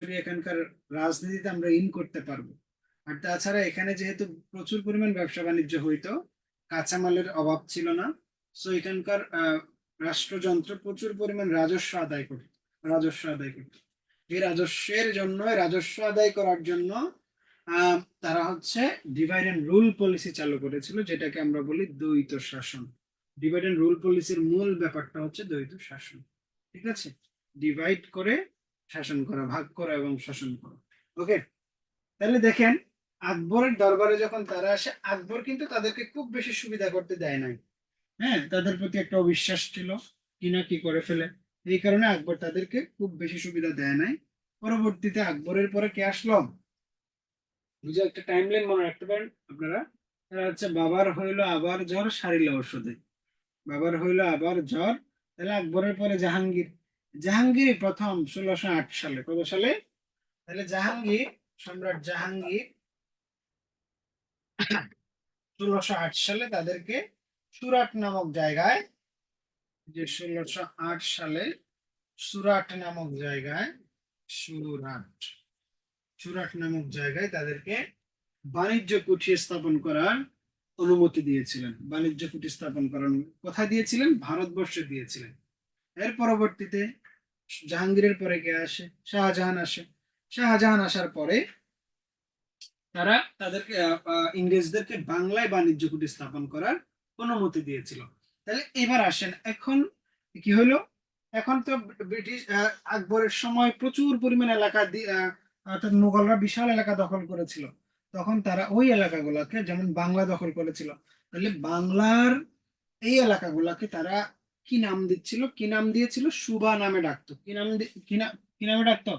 এখানকার রাজনীতিতে আমরা ইন করতে পারবো। আর তাছাড়া এখানে যেহেতু প্রচুর পরিমাণ ব্যবসা বাণিজ্য হইতো, কাঁচামালের অভাব ছিল না, সো এখানকার রাষ্ট্রযন্ত্র প্রচুর পরিমাণ রাজস্ব আদায় করত। এই রাজস্ব আদায় করার জন্য তারা হচ্ছে ডিভাইড অ্যান্ড রুল পলিসি চালু করেছিল, যেটাকে আমরা বলি দ্বৈত শাসন। ডিভাইড অ্যান্ড রুল পলিসির মূল ব্যাপারটা হচ্ছে দ্বৈত শাসন। ঠিক আছে, ডিভাইড করে শাসন করা, ভাগ করা এবং শাসন করা। ওকে, তাহলে দেখেন, আকবরের দরবারে যখন তারা আসে, আকবর কিন্তু তাদেরকে খুব বেশি সুবিধা করতে দেয় নাই। হ্যাঁ, তাদের প্রতি একটা অবিশ্বাস ছিল, কি না কি করে ফেলে। এই কারণে আকবর তাদেরকে খুব বেশি সুবিধা দেয় নাই। পরবর্তীতে আকবরের পরে কে আসলো, বুঝে একটা টাইমলাইন মনে রাখতে পারেন আপনারা। তারা হচ্ছে বাবার হইলো আবার জ্বর সারিল ঔষধে, বাবার হইলো আবার জ্বর। তাহলে আকবরের পরে জাহাঙ্গীর। জাহাঙ্গীর প্রথম 1608 সালে, কত সালে? তাহলে জাহাঙ্গীর, সম্রাট জাহাঙ্গীর 1608 সালে তাদেরকে সুরাট নামক জায়গায়, যে 1608 সালে সুরাট নামক জায়গায়, সুরাট সুরাট নামক জায়গায় তাদেরকে বাণিজ্য কুঠি স্থাপন করার অনুমতি দিয়েছিলেন। বাণিজ্য কুঠি স্থাপন করার কোথায় দিয়েছিলেন? ভারতবর্ষে দিয়েছিলেন। এর পরবর্তীতে জাহাঙ্গীরের পরে কে আসে? শাহজাহান আসে। শাহজাহান আসার পরে তারা তাদেরকে ইংরেজদেরকে বাংলায় বাণিজ্য কুঠি স্থাপন করার অনুমতি দিয়েছিল। তাহলে এবার আসেন, এখন কি হলো? এখন তো ব্রিটিশ আকবরের সময় প্রচুর পরিমাণ এলাকা অর্থাৎ মুঘলরা বিশাল এলাকা দখল করেছিল। তখন তারা ওই এলাকাগুলোকে, যেমন বাংলা দখল করেছিল, তাহলে বাংলার এই এলাকাগুলোকে তারা কি নাম দিচ্ছিল, কি নাম দিয়েছিল? সুবা নামে ডাকতো। কি নামে ডাকতো?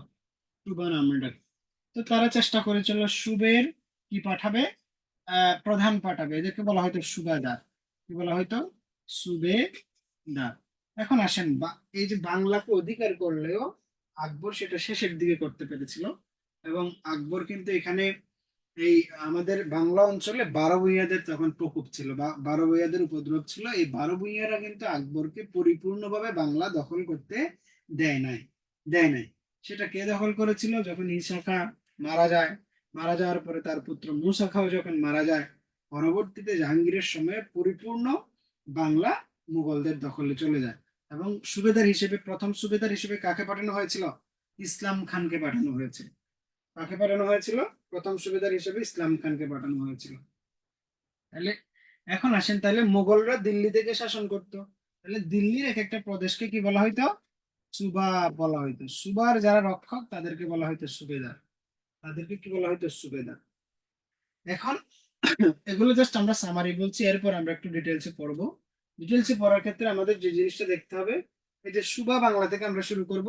সুবা নামে ডাকতো। তো তারা চেষ্টা করেছিল সুবের কি পাঠাবে, প্রধান পাঠাবে, এদেরকে বলা হয়তো সুবেদার। কি বলা হয়তো? সুবেদার। এখন আসেন, এই যে বাংলাকে অধিকার করলেও আকবর সেটা শেষের দিকে করতে পেরেছিল। এবং আকবর কিন্তু এখানে এই আমাদের বাংলা অঞ্চলে বারো ভূঁইয়াদের তখন প্রকোপ ছিল, বা বারো ভূঁইয়াদের উপদ্রব ছিল। এই বারো ভূঁইয়ারা কিন্তু আকবরকে পরিপূর্ণভাবে বাংলা দখল করতে দেয় নাই। সেটা কে দখল করেছিল? যখন ঈসা খাঁ মারা যায়, মারা যাওয়ার পরে তার পুত্র মুসা খাও যখন মারা যায়, পরবর্তীতে জাহাঙ্গীরের সময়ে পরিপূর্ণ বাংলা মুঘলদের দখলে চলে যায়। এবং সুবেদার হিসেবে, প্রথম সুবেদার হিসেবে কাকে পাঠানো হয়েছিল? ইসলাম খানকে পাঠানো হয়েছে। কাকে পাঠানো হয়েছিল? প্রথম সুবেদার হিসেবে ইসলাম খানকে পাঠানো হয়েছিল। তাহলে এখন আসেন, তাহলে মোগলরা দিল্লি থেকে শাসন করত। তাহলে দিল্লির এক একটা প্রদেশকে কি বলা হইতো? সুবা বলা হইতো। সুবার যারা রক্ষক তাদেরকে বলা হইতো সুবেদার। তাদেরকে কি বলা হইতো? সুবেদার। এখন এগুলো জাস্ট আমরা সামারি বলছি, এরপর আমরা একটু ডিটেলসে পড়বো। ডিটেলসে পড়ার ক্ষেত্রে আমাদের যে জিনিসটা দেখতে হবে, এই যে সুবা বাংলা থেকে আমরা শুরু করব।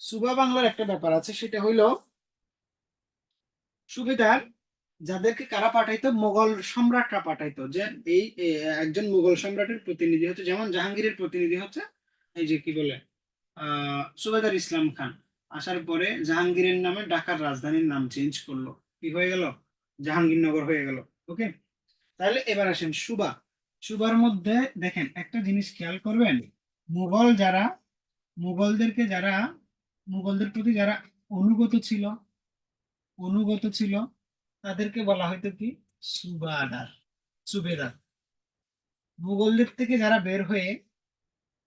সুবা বাংলার একটা ব্যাপার আছে, সেটা হইলো সুবেদার যাদেরকে কারা পাঠাইতো? মোগল সম্রাটরা পাঠাইতো। যে এই একজন মুঘল সম্রাটের প্রতিনিধি হচ্ছে, যেমন জাহাঙ্গীরের প্রতিনিধি হচ্ছে এই যে কি বলে সুবেদার ইসলাম খান। আসার পরে জাহাঙ্গীরের নামে ঢাকার রাজধানীর নাম চেঞ্জ করলো, কি হয়ে গেল? জাহাঙ্গীরনগর হয়ে গেল। ওকে, তাহলে এবার আসেন সুবা। সুবার মধ্যে দেখেন একটা জিনিস খেয়াল করবেন, মুঘল যারা, মুঘলদেরকে যারা, মুঘলদের প্রতি যারা অনুগত ছিল, অনুগত ছিল তাদেরকে বলা হয়তো কি? সুবাদার, সুবেদার। মুঘলদের থেকে যারা বের হয়ে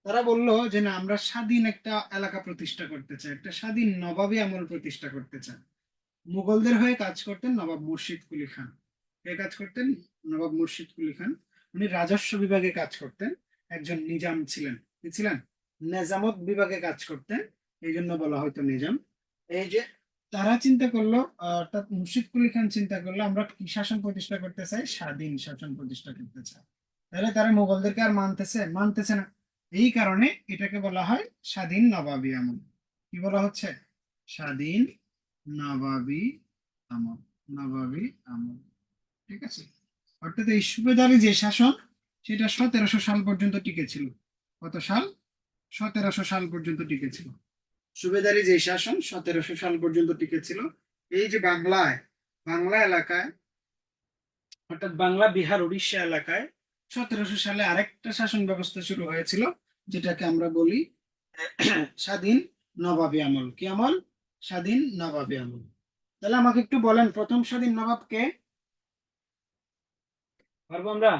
তারা বললো যে না, আমরা স্বাধীন একটা এলাকা প্রতিষ্ঠা করতে চাই, একটা স্বাধীন নবাবী আমল প্রতিষ্ঠা করতে চাই। মুঘলদের হয়ে কাজ করতেন নবাব মুর্শিদ কুলি খান। কে কাজ করতেন? নবাব মুর্শিদ কুলি খান। উনি রাজস্ব বিভাগে কাজ করতেন, একজন নিজাম ছিলেন। কি ছিলেন? নেজামত বিভাগে কাজ করতেন, এই জন্য বলা হয়তো নিজাম। এই যে তারা চিন্তা করলো, অর্থাৎ মুর্শিদ কুলি খান চিন্তা করলো, আমরা কি শাসন প্রতিষ্ঠা করতে চাই? স্বাধীন শাসন প্রতিষ্ঠা করতে চাই। তাহলে তারা মুঘলদেরকে আর মানতেছে না। এই কারণে এটাকে বলা হয় স্বাধীন নবাবী আমল। কি বলা হচ্ছে? স্বাধীন নবাবী আমল, নবাবী আমল। ঠিক আছে, অর্থাৎ এই সুবেদারি যে শাসন, সেটা 1700 সাল পর্যন্ত টিকে ছিল। কত সাল? 1700 সাল পর্যন্ত টিকে ছিল। সুবেদারি যে শাসন 1700 সাল পর্যন্ত টিকে ছিল। এই যে বাংলায়, বাংলা এলাকায়, অর্থাৎ বাংলা বিহার উড়িষ্যা এলাকায় 1700 সালে আরেকটা শাসন ব্যবস্থা শুরু হয়েছিল, যেটাকে আমরা বলি স্বাধীন নবাবী আমল। কি আমল? স্বাধীন নবাবী আমল। তাহলে আমাকে একটু বলেন প্রথম স্বাধীন নবাব কে? পারবো আমরা?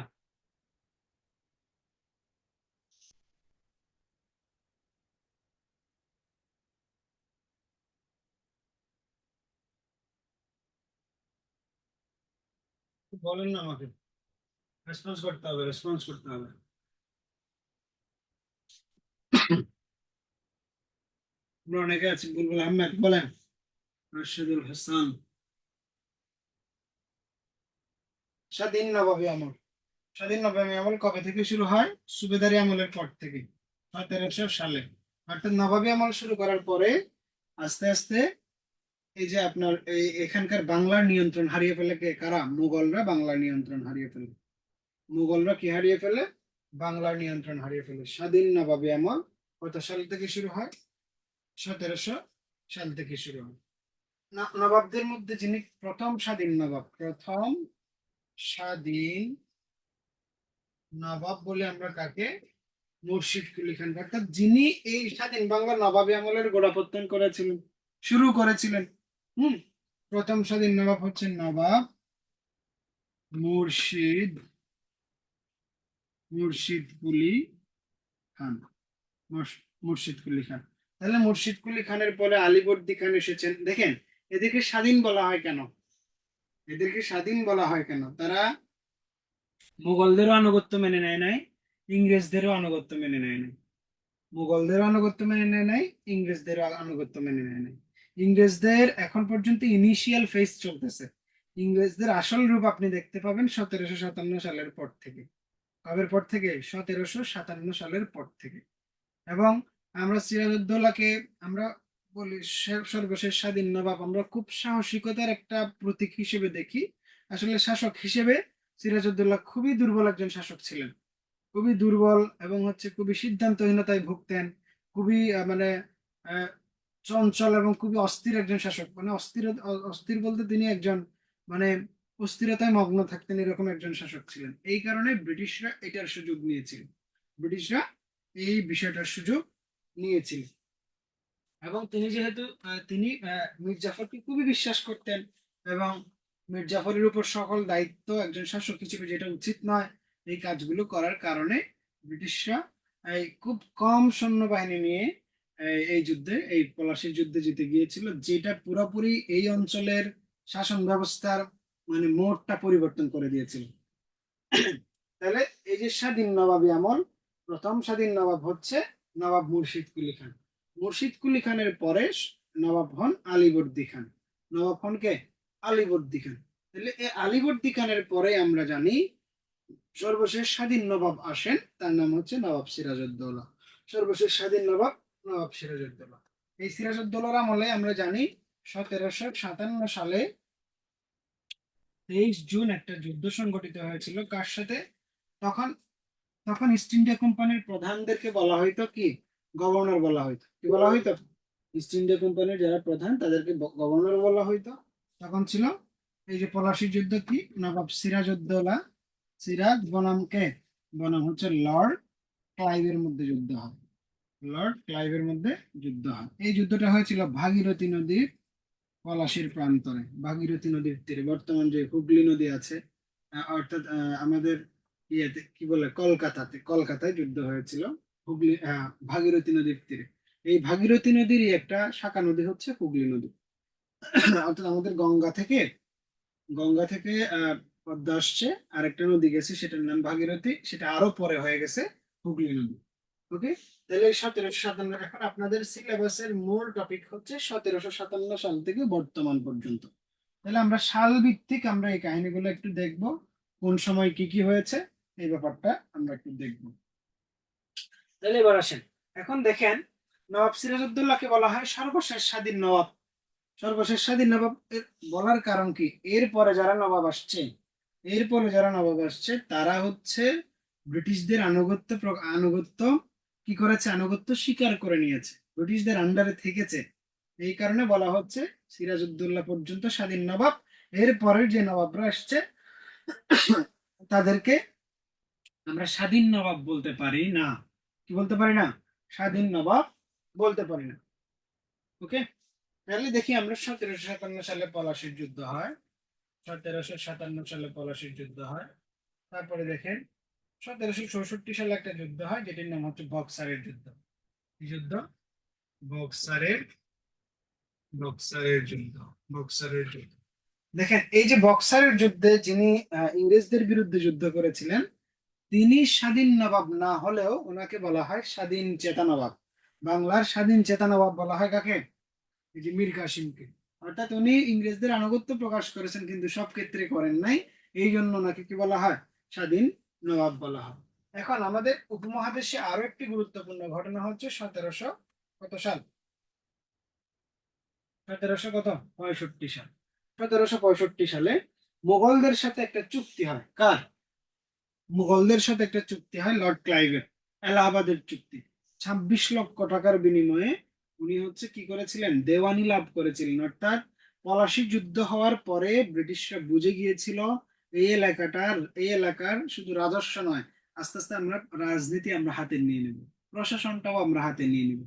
বলেন না আমাকে, রেসপন্স করতে হবে, রেসপন্স করতে হবে। আমরা অনেকে আছি, বুলবুল আহমেদ বলেন, রাশেদুল হাসান। স্বাধীন নবাবী আমল, স্বাধীন নবাবী আমল কবে থেকে শুরু হয়? সুবেদারি আমলের পর থেকে, 1700 সালে। অর্থাৎ নবাবী আমল শুরু করার পরে আস্তে আস্তে এই যে আপনার এই এখানকার বাংলার নিয়ন্ত্রণ হারিয়ে ফেলে কে, কারা? মুঘলরা বাংলার নিয়ন্ত্রণ হারিয়ে ফেলে। মুঘলরা কি হারিয়ে ফেলে? বাংলার নিয়ন্ত্রণ হারিয়ে ফেলে। স্বাধীন নবাবী আমল কত সাল থেকে শুরু হয়? 1700 সাল থেকে শুরু হয়। নবাবদের মধ্যে যিনি প্রথম স্বাধীন নবাব, প্রথম স্বাধীন নবাব বলে আমরা কাকে? মুর্শিদ কুলি খান, অর্থাৎ যিনি এই স্বাধীন বাংলা নবাবী আমলের গোড়াপত্তন করেছিলেন, শুরু করেছিলেন। হুম, প্রথম স্বাধীন নবাব হচ্ছেন নবাব মুর্শিদ, মুর্শিদ কুলি খান, মুর্শিদ কুলি খান। তাহলে মুর্শিদ কুলি খানের পরে আলীবর্দী খান এসেছেন। দেখেন এদেরকে স্বাধীন বলা হয় কেন? এদেরকে স্বাধীন বলা হয় কেন? তারা মুঘলদেরও আনুগত্য মেনে নেয় নাই, ইংরেজদেরও আনুগত্য মেনে নেয় নাই। মুঘলদেরও আনুগত্য মেনে নেয় নাই, ইংরেজদেরও আনুগত্য মেনে নেয় নাই। ইংরেজদের এখন পর্যন্ত ইনিশিয়াল ফেজ চলতেছে। ইংরেজদের আসল রূপ আপনি দেখতে পাবেন 1757 সালের পর থেকে। কবের পর থেকে? 1757 সালের পর থেকে। এবং আমরা সিরাজউদ্দৌলাকে আমরা বলি সর্বশেষ স্বাধীন নবাব, আমরা খুব সাহসিকতার একটা প্রতীক হিসেবে দেখি। আসলে শাসক হিসেবে সিরাজউদ্দৌলা খুবই দুর্বল একজন শাসক ছিলেন, খুবই দুর্বল, এবং হচ্ছে খুবই সিদ্ধান্তহীনতায় ভুগতেন। খুবই মানে আহ, চঞ্চল এবং খুবই অস্থির একজন শাসক। মানে অস্থির, অস্থির বলতে তিনি একজন মানে অস্থিরতায় মগ্ন থাকতেন, এরকম একজন শাসক ছিলেন। এই কারণে ব্রিটিশরা এটার সুযোগ নিয়েছিল, ব্রিটিশরা এই বিষয়টার সুযোগ নিয়েছিল। এবং তিনি যেহেতু তিনি মীর জাফরকে খুবই বিশ্বাস করতেন, এবং মীর জাফরের উপর সকল দায়িত্ব একজন শাসক হিসেবে, যেটা উচিত নয়, এই কাজগুলো করার কারণে ব্রিটিশরা এই খুব কম সৈন্যবাহিনী নিয়ে এই যুদ্ধে, এই পলাশির যুদ্ধে জিতে গিয়েছিল, যেটা পুরোপুরি এই অঞ্চলের শাসন ব্যবস্থার মানে মোড়টা পরিবর্তন করে দিয়েছিল। তাহলে এই যে স্বাধীন নবাবী আমল, প্রথম স্বাধীন নবাব হচ্ছে নবাব মুর্শিদ কুলি খান। মুর্শিদ কুলি খানের পরে নবাব হন আলীবর্দী খান। নবাব হন কে? আলীবর্দী খান। তাহলে এই আলীবর্দী খানের পরে আমরা জানি সর্বশেষ স্বাধীন নবাব আসেন, তার নাম হচ্ছে নবাব সিরাজউদ্দৌলা। সর্বশেষ স্বাধীন নবাব নবাব সিরাজউদ্দৌলা। এই সিরাজউদ্দৌলার আমলে আমরা জানি 1757 সালে 23 জুন একটা যুদ্ধ সংঘটিত হয়েছিল। কার সাথে? তখন তখন ইস্ট ইন্ডিয়া কোম্পানির প্রধানদেরকে বলা হয়তো কি? গভর্নর বলা হয়তো। কি বলা হয়তো? ইস্ট ইন্ডিয়া কোম্পানির যারা প্রধান তাদেরকে গভর্নর বলা হয়তো। তখন ছিল এই যে পলাশির যুদ্ধ, কি নবাব সিরাজউদ্দৌলা, সিরাজ বনাম কে? বনাম হচ্ছে লর্ড ক্লাইভের মধ্যে যুদ্ধ হয়। লর্ড ক্লাইভের মধ্যে যুদ্ধ হয়। এই যুদ্ধটা হয়েছিল ভাগীরথী নদীর পলাশির প্রান্তরে, ভাগীরথী নদীর তীরে, বর্তমান যে হুগলি নদী আছে, অর্থাৎ আমাদের ইয়েতে কি বলে, কলকাতাতে, কলকাতায় যুদ্ধ হয়েছিল হুগলি, ভাগীরথী নদীর তীরে। এই ভাগীরথী নদীরই একটা শাখা নদী হচ্ছে হুগলি নদী। অর্থাৎ আমাদের গঙ্গা থেকে পদ্মা আসছে, আরেকটা নদী গেছে, সেটার নাম ভাগীরথী, সেটা আরো পরে হয়ে গেছে হুগলি নদী। ওকে, তাহলে 1757, এখন আপনাদের সিলেবাসের মূল টপিক হচ্ছে 1757 সাল থেকে বর্তমান পর্যন্ত। তাহলে আমরা সাল ভিত্তিক আমরা এই কাহিনীগুলো একটু দেখব, কোন সময় কি কি হয়েছে, এই ব্যাপারটা আমরা একটু দেখব। তাহলে এবার আসেন, এখন দেখেন নবাব সিরাজউদ্দৌলাকে বলা হয় সর্বশেষ স্বাধীন নবাব। সর্বশেষ স্বাধীন নবাব বলার কারণ কি? এরপরে যারা নবাব আসছে তারা হচ্ছে ব্রিটিশদের আনুগত্য কি করেছে? আনুগত্য স্বীকার করে নিয়েছে, ব্রিটিশদের আন্ডারে থেকেছে। এই কারণে বলা হচ্ছে সিরাজউদ্দৌলা পর্যন্ত স্বাধীন নবাব। এরপরের যে নবাবরা আসছে তাদেরকে আমরা স্বাধীন নবাব বলতে পারি না। কি বলতে পারি না? স্বাধীন নবাব বলতে পারি না। ওকে, তাহলে দেখি আমরা 1757 সালে পলাশীর যুদ্ধ হয়, 1757 সালে পলাশীর যুদ্ধ হয়। তারপরে দেখেন 1764 সালে একটা যুদ্ধ হয় যেটির নাম হচ্ছে বক্সারের যুদ্ধ। কি যুদ্ধ? বক্সারের বক্সারের যুদ্ধ। বক্সারের যুদ্ধ। দেখেন এই যে বক্সারের যুদ্ধে যিনি ইংরেজদের বিরুদ্ধে যুদ্ধ করেছিলেন, তিনি স্বাধীন নবাব না হলেও ওনাকে বলা হয় স্বাধীন চেতা নবাব। বাংলার স্বাধীন চেতা নবাব বলা হয় কাকে? এই যে মীর কাসিমকে। অর্থাৎ উনি ইংরেজদের আনুগত্য প্রকাশ করেছেন কিন্তু সব ক্ষেত্রে করেন নাই, এই জন্য ওনাকে কি বলা হয়? স্বাধীন নবাব বলা হয়। এখন আমাদের উপমহাদেশে আরো একটি গুরুত্বপূর্ণ ঘটনা হচ্ছে 1700 কত সাল? 1700 কত? 65 সাল। 1765 সালে মোগলদের সাথে একটা চুক্তি হয়। কার? মুঘলদের সাথে একটা চুক্তি হয় লর্ড ক্লাইভের, এলাহাবাদের চুক্তি। 26 লক্ষ টাকার বিনিময়ে উনি হচ্ছে কি করেছিলেন? দেওয়ানি লাভ করেছিলেন। অর্থাৎ পলাশী যুদ্ধ হওয়ার পরে ব্রিটিশরা বুঝে গিয়েছিল এই এলাকার শুধু রাজস্ব নয়, আস্তে আস্তে আমরা রাজনীতি আমরা হাতে নিয়ে নেব, প্রশাসনটাও আমরা হাতে নিয়ে নেব।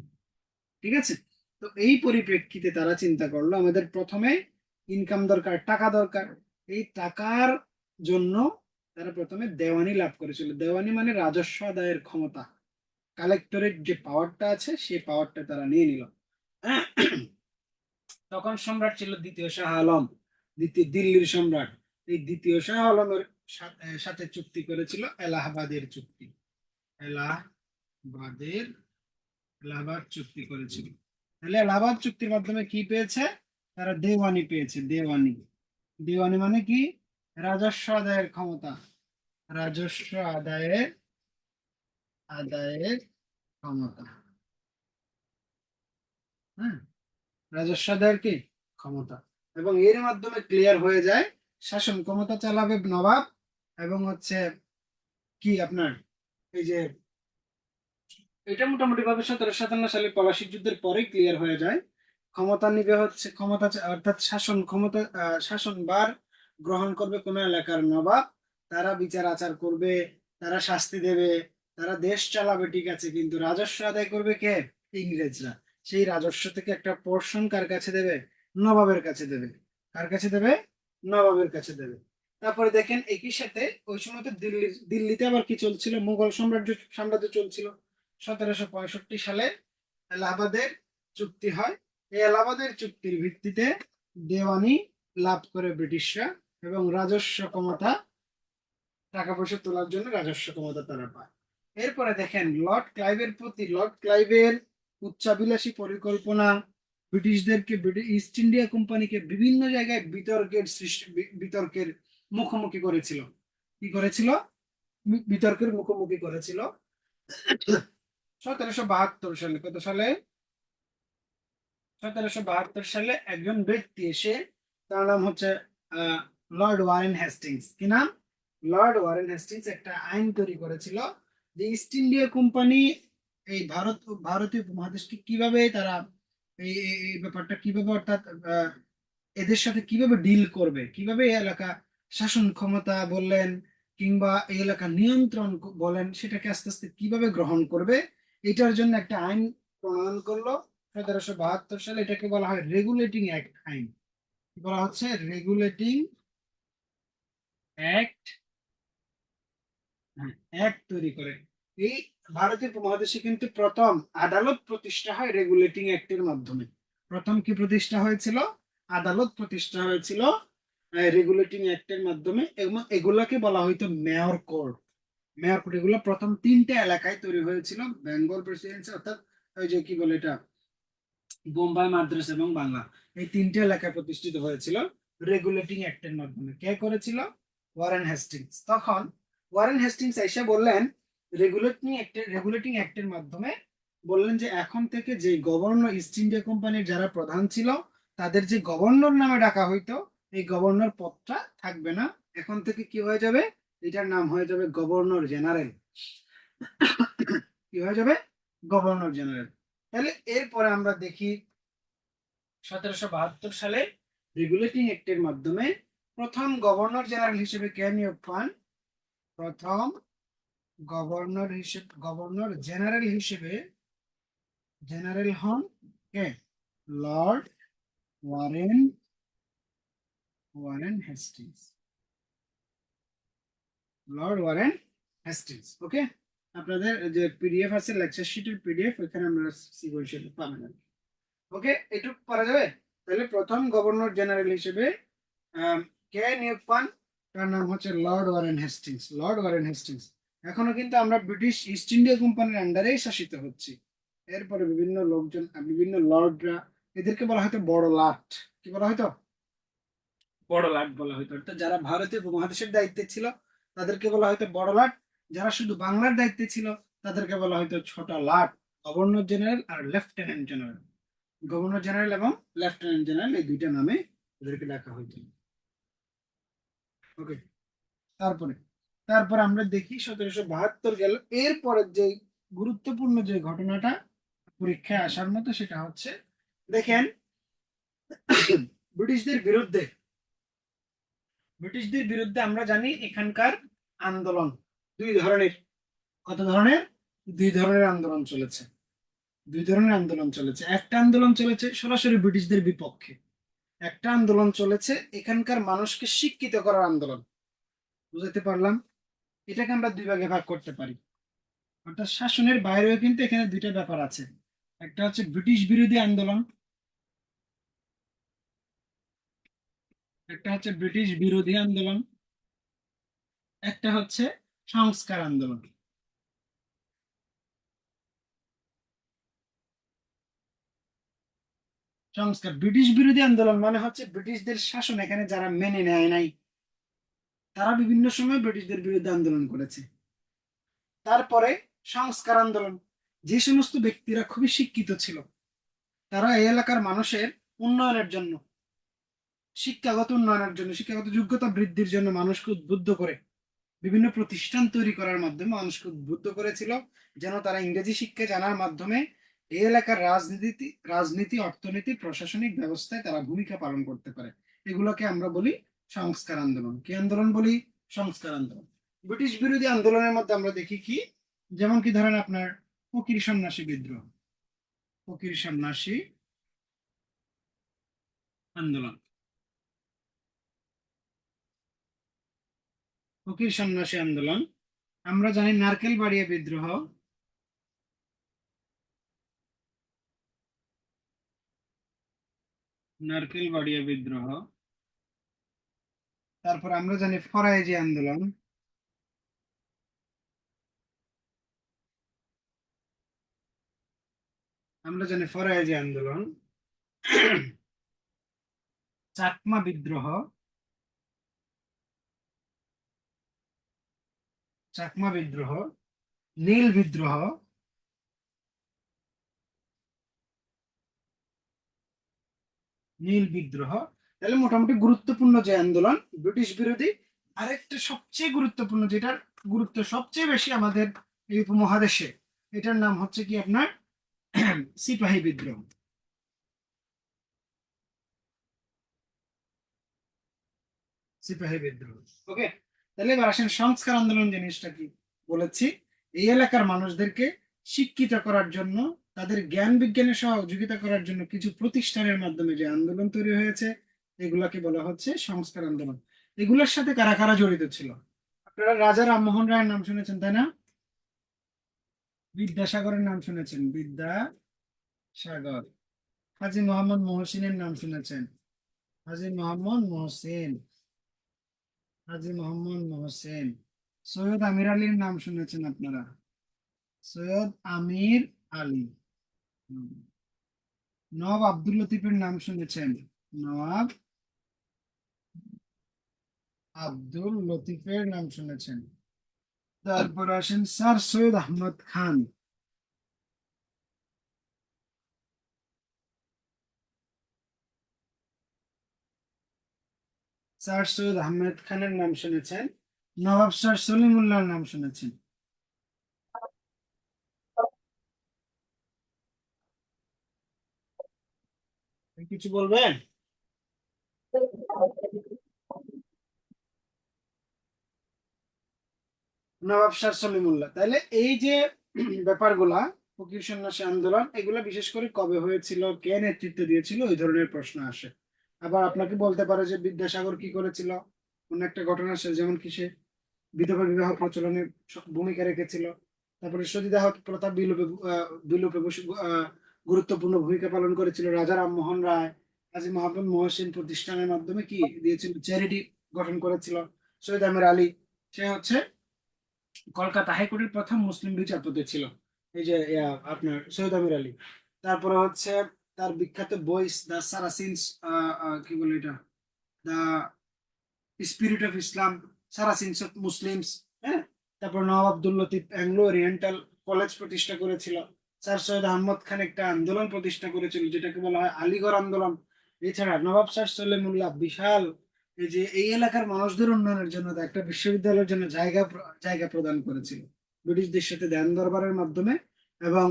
ঠিক আছে? তো এই পরিপ্রেক্ষিতে তারা চিন্তা করলো আমাদের প্রথমে ইনকাম দরকার, টাকা দরকার। এই টাকার জন্য তারা প্রথমে দেওয়ানি লাভ করেছিল। দেওয়ানি মানে রাজস্ব আদায়ের ক্ষমতা, কালেক্টরের যে পাওয়ারটা আছে সেই পাওয়ারটা তারা নিয়ে নিল। তখন সম্রাট ছিল দ্বিতীয় শাহ আলম, দিল্লির সম্রাট। এই দ্বিতীয় শাহ আলমের সাথে চুক্তি করেছিল এলাহাবাদের চুক্তি। এলাহাবাদের এলাহাবাদ চুক্তি করেছিল। তাহলে এলাহাবাদ চুক্তির মাধ্যমে কি পেয়েছে? তারা দেওয়ানি পেয়েছে। দেওয়ানি, দেওয়ানি মানে কি? রাজস্ব আদায়ের ক্ষমতা। রাজস্ব আদায়ের ক্ষমতা। হ্যাঁ, রাজস্ব আদায়ের কি ক্ষমতা। এবং এর মাধ্যমে ক্লিয়ার হয়ে যায় শাসন ক্ষমতা চালাবে নবাব, এবং হচ্ছে কি আপনার এই যে এটা মোটামুটি ভাবে 1757 সালে পলাশীর যুদ্ধের পরেই ক্লিয়ার হয়ে যায়। ক্ষমতা নিবে হচ্ছে অর্থাৎ শাসন ক্ষমতা, শাসনভার গ্রহণ করবে কোন এলাকার নবাব। তারা বিচার আচার করবে, তারা শাস্তি দেবে, তারা দেশ চালাবে, ঠিক আছে, কিন্তু রাজস্ব আদায় করবে কে? ইংরেজরা। সেই রাজস্ব থেকে একটা পোর্শন কার কাছে দেবে? নবাবের কাছে দেবে। কার কাছে দেবে? নবাবের কাছে দেবে। তারপরে দেখেন একই সাথে ওই সময় তো দিল্লিতে আবার কি চলছিল? মুঘল সাম্রাজ্য চলছিল। 1765 সালে এলাহাবাদের চুক্তি হয়। এই এলাহাবাদের চুক্তির ভিত্তিতে দেওয়ানি লাভ করে ব্রিটিশরা, এবং রাজস্ব ক্ষমতা, টাকা পয়সা তোলার জন্য রাজস্ব ক্ষমতা তারা পায়। এরপরে দেখেন লর্ড ক্লাইভের উচ্চাভিলাষী পরিকল্পনা ব্রিটিশদেরকে, ইস্ট ইন্ডিয়া কোম্পানিকে বিভিন্ন জায়গায় বিতর্কের মুখোমুখি করেছিল। কি করেছিল? বিতর্কের মুখোমুখি করেছিল। 1772 সালে, কত সালে? 1772 সালে একজন ব্যক্তি এসে, তার নাম হচ্ছে লর্ড ওয়ারেন হেস্টিংস। কি নাম? লর্ড ওয়ারেন হেস্টিংস একটা আইন তৈরি করেছিল যে ইস্ট ইন্ডিয়া কোম্পানি এই ভারতীয় উপমহাদেশকে কিভাবে তারা এই ব্যাপারটা কিভাবে, অর্থাৎ এদের সাথে কিভাবে ডিল করবে, কিভাবে এই এলাকা শাসন ক্ষমতা বললেন কিংবা এই এলাকা নিয়ন্ত্রণ বলেন, সেটাকে আস্তে আস্তে কিভাবে গ্রহণ করবে, এটার জন্য একটা আইন প্রণয়ন করলো 1772 সালে। এটাকে বলা হয় রেগুলেটিং অ্যাক্ট আইন। কি বলা হচ্ছে? Regulating act. অ্যাক্ট তৈরি করে। এই ভারতের উপমহাদেশে কিন্তু প্রথম আদালত প্রতিষ্ঠা হয় রেগুলেটিং অ্যাক্টের মাধ্যমে। প্রথম কি প্রতিষ্ঠা হয়েছিল? আদালত প্রতিষ্ঠা হয়েছিল রেগুলেটিং অ্যাক্টের মাধ্যমে, এবং এগুলাকে বলা হইতো মেয়র কোর্ট। মেয়র কোর্ট এগুলো প্রথম 3টে এলাকায় তৈরি হয়েছিল বেঙ্গল প্রেসিডেন্সি, অর্থাৎ ওই যে কি বলে এটা, বোম্বাই, মাদ্রাজ এবং বাংলা, এই 3টে এলাকায় প্রতিষ্ঠিত হয়েছিল রেগুলেটিং অ্যাক্টের মাধ্যমে। কে করেছিল? Warren Hastings. তখন ওয়ারেন হেস্টিংস এসে বললেন রেগুলেটিং অ্যাক্টের মাধ্যমে বললেন যে এখন থেকে যে গভর্নর, ইস্ট ইন্ডিয়া কোম্পানির যারা প্রধান ছিল তাদের যে গভর্নর নামে ডাকা হইতো, এই গভর্নর পদটা থাকবে না। এখন থেকে কি হয়ে যাবে? এটার নাম হয়ে যাবে গভর্নর জেনারেল। কি হয়ে যাবে? Governor general. তাহলে এরপরে আমরা দেখি 1772 সালে রেগুলেটিং অ্যাক্টের মাধ্যমে প্রথম গভর্নর জেনারেল হিসেবে কে নিয়োগ পান? প্রথম গভর্নর জেনারেল হিসেবে জেনারেল হন কে? Lord Warren Warren Hastings, lord Warren Hastings. Okay, আপনাদের যে পিডিএফ আছে লেকচার শিটের পিডিএফ, ওখানে আমরা সিকুয়েন্সিয়ালি পাবেন। ওকে, এটুকু পারা যাবে। তাহলে প্রথম গভর্নর জেনারেল হিসেবে কে নিয়োগ পান? তার নাম হচ্ছে Lord Warren Hastings. Lord Warren Hastings. এখনো কিন্তু আমরা ব্রিটিশ ইস্ট ইন্ডিয়া কোম্পানির আন্ডারেই শাসিত হচ্ছি। এরপরে বিভিন্ন লোকজন, বিভিন্ন লর্ডরা, এদেরকে বলা হয়তো বড় লাট। কি বলা হয়তো? বড় লাট বলা হয়তো। অর্থাৎ যারা ভারতীয় উপমহাদেশের দায়িত্বে ছিল তাদেরকে বলা হয়তো বড় লাট, যারা শুধু বাংলার দায়িত্বে ছিল তাদেরকে বলা হয়তো ছোট লাট। গভর্নর জেনারেল আর লেফটেন্যান্ট জেনারেল, গভর্নর জেনারেল এবং লেফটেন্যান্ট জেনারেল, এই দুইটা নামে ওদেরকে ডাকা হইতো। ওকে, তারপরে তারপর আমরা দেখি 1772 গেল। এরপরে যে গুরুত্বপূর্ণ যে ঘটনাটা পরীক্ষায় আসার মতো, সেটা হচ্ছে, দেখেন, ব্রিটিশদের বিরুদ্ধে, ব্রিটিশদের বিরুদ্ধে আমরা জানি এখানকার আন্দোলন দুই ধরনের। কত ধরনের? দুই ধরনের আন্দোলন চলেছে। দুই ধরনের আন্দোলন চলেছে। একটা আন্দোলন চলেছে সরাসরি ব্রিটিশদের বিপক্ষে, একটা আন্দোলন চলেছে এখানকার মানুষকে শিক্ষিত করার আন্দোলন। বুঝাতে পারলাম? এটাকে আমরা দুই ভাগে ভাগ করতে পারি। অর্থাৎ শাসনের বাইরেও কিন্তু এখানে দুইটা ব্যাপার আছে। একটা হচ্ছে ব্রিটিশ বিরোধী আন্দোলন, একটা হচ্ছে ব্রিটিশ বিরোধী আন্দোলন, একটা হচ্ছে সংস্কার আন্দোলন। সংস্কার, ব্রিটিশ বিরোধী আন্দোলন মানে হচ্ছে ব্রিটিশদের শাসন এখানে যারা মেনে নেয় নাই, তারা বিভিন্ন সময় ব্রিটিশদের বিরুদ্ধে আন্দোলন করেছে। তারপরে সংস্কার আন্দোলন, যে সমস্ত ব্যক্তিরা খুবই শিক্ষিত ছিল, তারা এই এলাকার মানুষের উন্নয়নের জন্য, শিক্ষাগত উন্নয়নের জন্য, শিক্ষাগত যোগ্যতা বৃদ্ধির জন্য মানুষকে উদ্বুদ্ধ করে বিভিন্ন প্রতিষ্ঠান তৈরি করার মাধ্যমে মানুষকে উদ্বুদ্ধ করেছিল, যেন তারা ইংরেজি শিক্ষা জানার মাধ্যমে এই এলাকার রাজনীতি, অর্থনীতি, প্রশাসনিক ব্যবস্থায় তারা ভূমিকা পালন করতে পারে। এগুলোকে আমরা বলি সংস্কার আন্দোলন। কি আন্দোলন বলি? সংস্কার আন্দোলন। ব্রিটিশ বিরোধী আন্দোলনের মধ্যে আমরা দেখি কি, যেমন কি ধরেন আপনার ফকির সন্ন্যাসী বিদ্রোহ, ফকির সন্ন্যাসী আন্দোলন, ফকির সন্ন্যাসী আন্দোলন। আমরা জানি নারকেল বাড়িয়া বিদ্রোহ, নারকেল বাড়িয়া বিদ্রোহ। তারপর আমরা জানি ফরাইজি আন্দোলন, আমরা জানি ফরাইজি আন্দোলন। চাকমা বিদ্রোহ, চাকমা বিদ্রোহ, নীল বিদ্রোহ, নীল বিদ্রোহ। তাহলে মোটামুটি গুরুত্বপূর্ণ যে আন্দোলন ব্রিটিশ বিরোধী। আরেকটা সবচেয়ে গুরুত্বপূর্ণ, যেটার গুরুত্ব সবচেয়ে বেশি আমাদের এই উপমহাদেশে, এটার নাম হচ্ছে কি আপনার সিপাহী বিদ্রোহ। সিপাহী বিদ্রোহ। ওকে, তাহলে এবার আসেন সংস্কার আন্দোলন জিনিসটা কি। বলেছি, এই এলাকার মানুষদেরকে শিক্ষিত করার জন্য, তাদের জ্ঞান বিজ্ঞানের সহযোগিতা করার জন্য কিছু প্রতিষ্ঠানের মাধ্যমে যে আন্দোলন তৈরি হয়েছে, এগুলাকে বলা হচ্ছে সংস্কার আন্দোলন। এগুলোর সাথে কারা কারা জড়িত ছিল? আপনারা রাজা রামমোহন রায়ের নাম শুনেছেন, তাই না? বিদ্যাসাগরের নাম শুনেছেন, বিদ্যাসাগর। হাজী মোহাম্মদ মহসিনের নাম শুনেছেন, হাজী মোহাম্মদ মহসিন, হাজী মোহাম্মদ মহসিন। সৈয়দ আমির আলীর নাম শুনেছেন আপনারা, সৈয়দ আমির আলী। হুম। নওয়াব আব্দুল লতিফের নাম শুনেছেন, নওয়াব আব্দুল লতিফের নাম শুনেছেন। তারপর আসেন স্যার সৈয়দ আহমদ খান, স্যার সৈয়দ আহমেদ খানের নাম শুনেছেন। নবাব স্যার সলিমুল্লাহর নাম শুনেছেন। কিছু বলবেন? নবাব স্যার সলিমুল্লাহ। তাহলে এই যে ব্যাপারগুলা ফকির সন্ন্যাসী আন্দোলন এগুলো বিশেষ করে কবে হয়েছিল, কে নেতৃত্ব দিয়েছিল, ওই ধরনের প্রশ্ন আসে। আবার আপনাকে বলতে পারে যে বিদ্যাসাগর কি করেছিল, কোন একটা ঘটনা আসে, যেমন কি সে বিধবা বিবাহ প্রচলনে ভূমিকা রেখেছিল, তারপরে সতীদাহ প্রথা বিলোপে গুরুত্বপূর্ণ ভূমিকা পালন করেছিল রাজা রামমোহন রায়। কাজী মোহাম্মদ মহসিন প্রতিষ্ঠানের মাধ্যমে কি দিয়েছিল, চ্যারিটি গঠন করেছিল। সৈয়দ আমির আলী, সে হচ্ছে কলকাতা হাইকোর্টের প্রথম মুসলিম বিচারপতি ছিল, এই যে আপনার সৈয়দ আমির আলী। তারপরে হচ্ছে তার বিখ্যাত বই দ্য সারাসিনস, কি বলে এটা, the spirit of Islam, Saracens of Muslims. হ্যাঁ, তারপর Nawab Abdul Latif Anglo Oriental College প্রতিষ্ঠা করেছিল। স্যার সৈয়দ আহমদ খান একটা আন্দোলন প্রতিষ্ঠা করেছিল যেটাকে বলা হয় আলিগড় আন্দোলন। এছাড়া নবাব শাহ সলিমুল্লাহ বিশাল এই যে এই এলাকার মানুষদের উন্নয়নের জন্য একটা বিশ্ববিদ্যালয়ের জন্য জায়গা প্রদান করেছিল ব্রিটিশদের সাথে ধ্যান দরবারের মাধ্যমে। এবং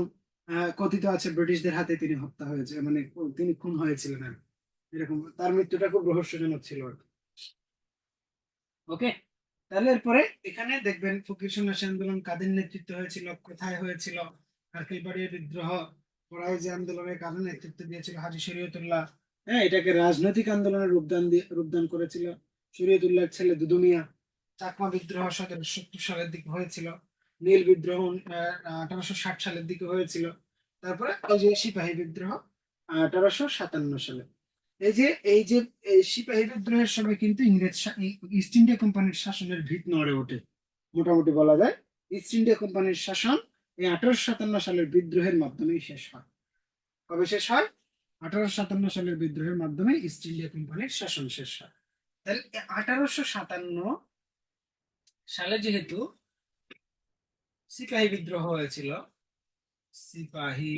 কথিত আছে ব্রিটিশদের হাতে তিনি হত্যা হয়েছে, মানে তিনি খুন হয়েছিলেন আর কি। এরকম তার মৃত্যুটা খুব রহস্যজনক ছিল আর কি। ওকে, তাহলে এরপরে এখানে দেখবেন ফকির সন্ন্যাসী আন্দোলন কাদের নেতৃত্বে হয়েছিল, কোথায় হয়েছিল, কারকেলবাড়ির বিদ্রোহ, ফরাইজি আন্দোলনের কাদের নেতৃত্ব দিয়েছিল, হাজী শরীয়তুল্লাহ। হ্যাঁ, এটাকে রাজনৈতিক আন্দোলনের রূপদান করেছিল শরীয়তুল্লাহর ছেলে দুদু মিয়া। চাকমা বিদ্রোহ 1770 সালের দিকে হয়েছিল। নীল বিদ্রোহ 1860 সালের দিকে হয়েছিল। তারপরে ওই যে সিপাহী বিদ্রোহ 1857 সালে। এই যে এই সিপাহী বিদ্রোহের সময় কিন্তু ইস্ট ইন্ডিয়া কোম্পানির শাসনের ভিত নড়ে ওঠে, মোটামুটি বলা যায়। ইস্ট ইন্ডিয়া কোম্পানির শাসন এই 1857 সালের বিদ্রোহের মাধ্যমেই শেষ হয়। কবে শেষ হয়? 1857 সালের বিদ্রোহের মাধ্যমে ইস্ট ইন্ডিয়া কোম্পানির শাসন শেষ হয়। তাহলে 1857 সালে যেহেতু সিপাহী বিদ্রোহ হয়েছিল, সিপাহী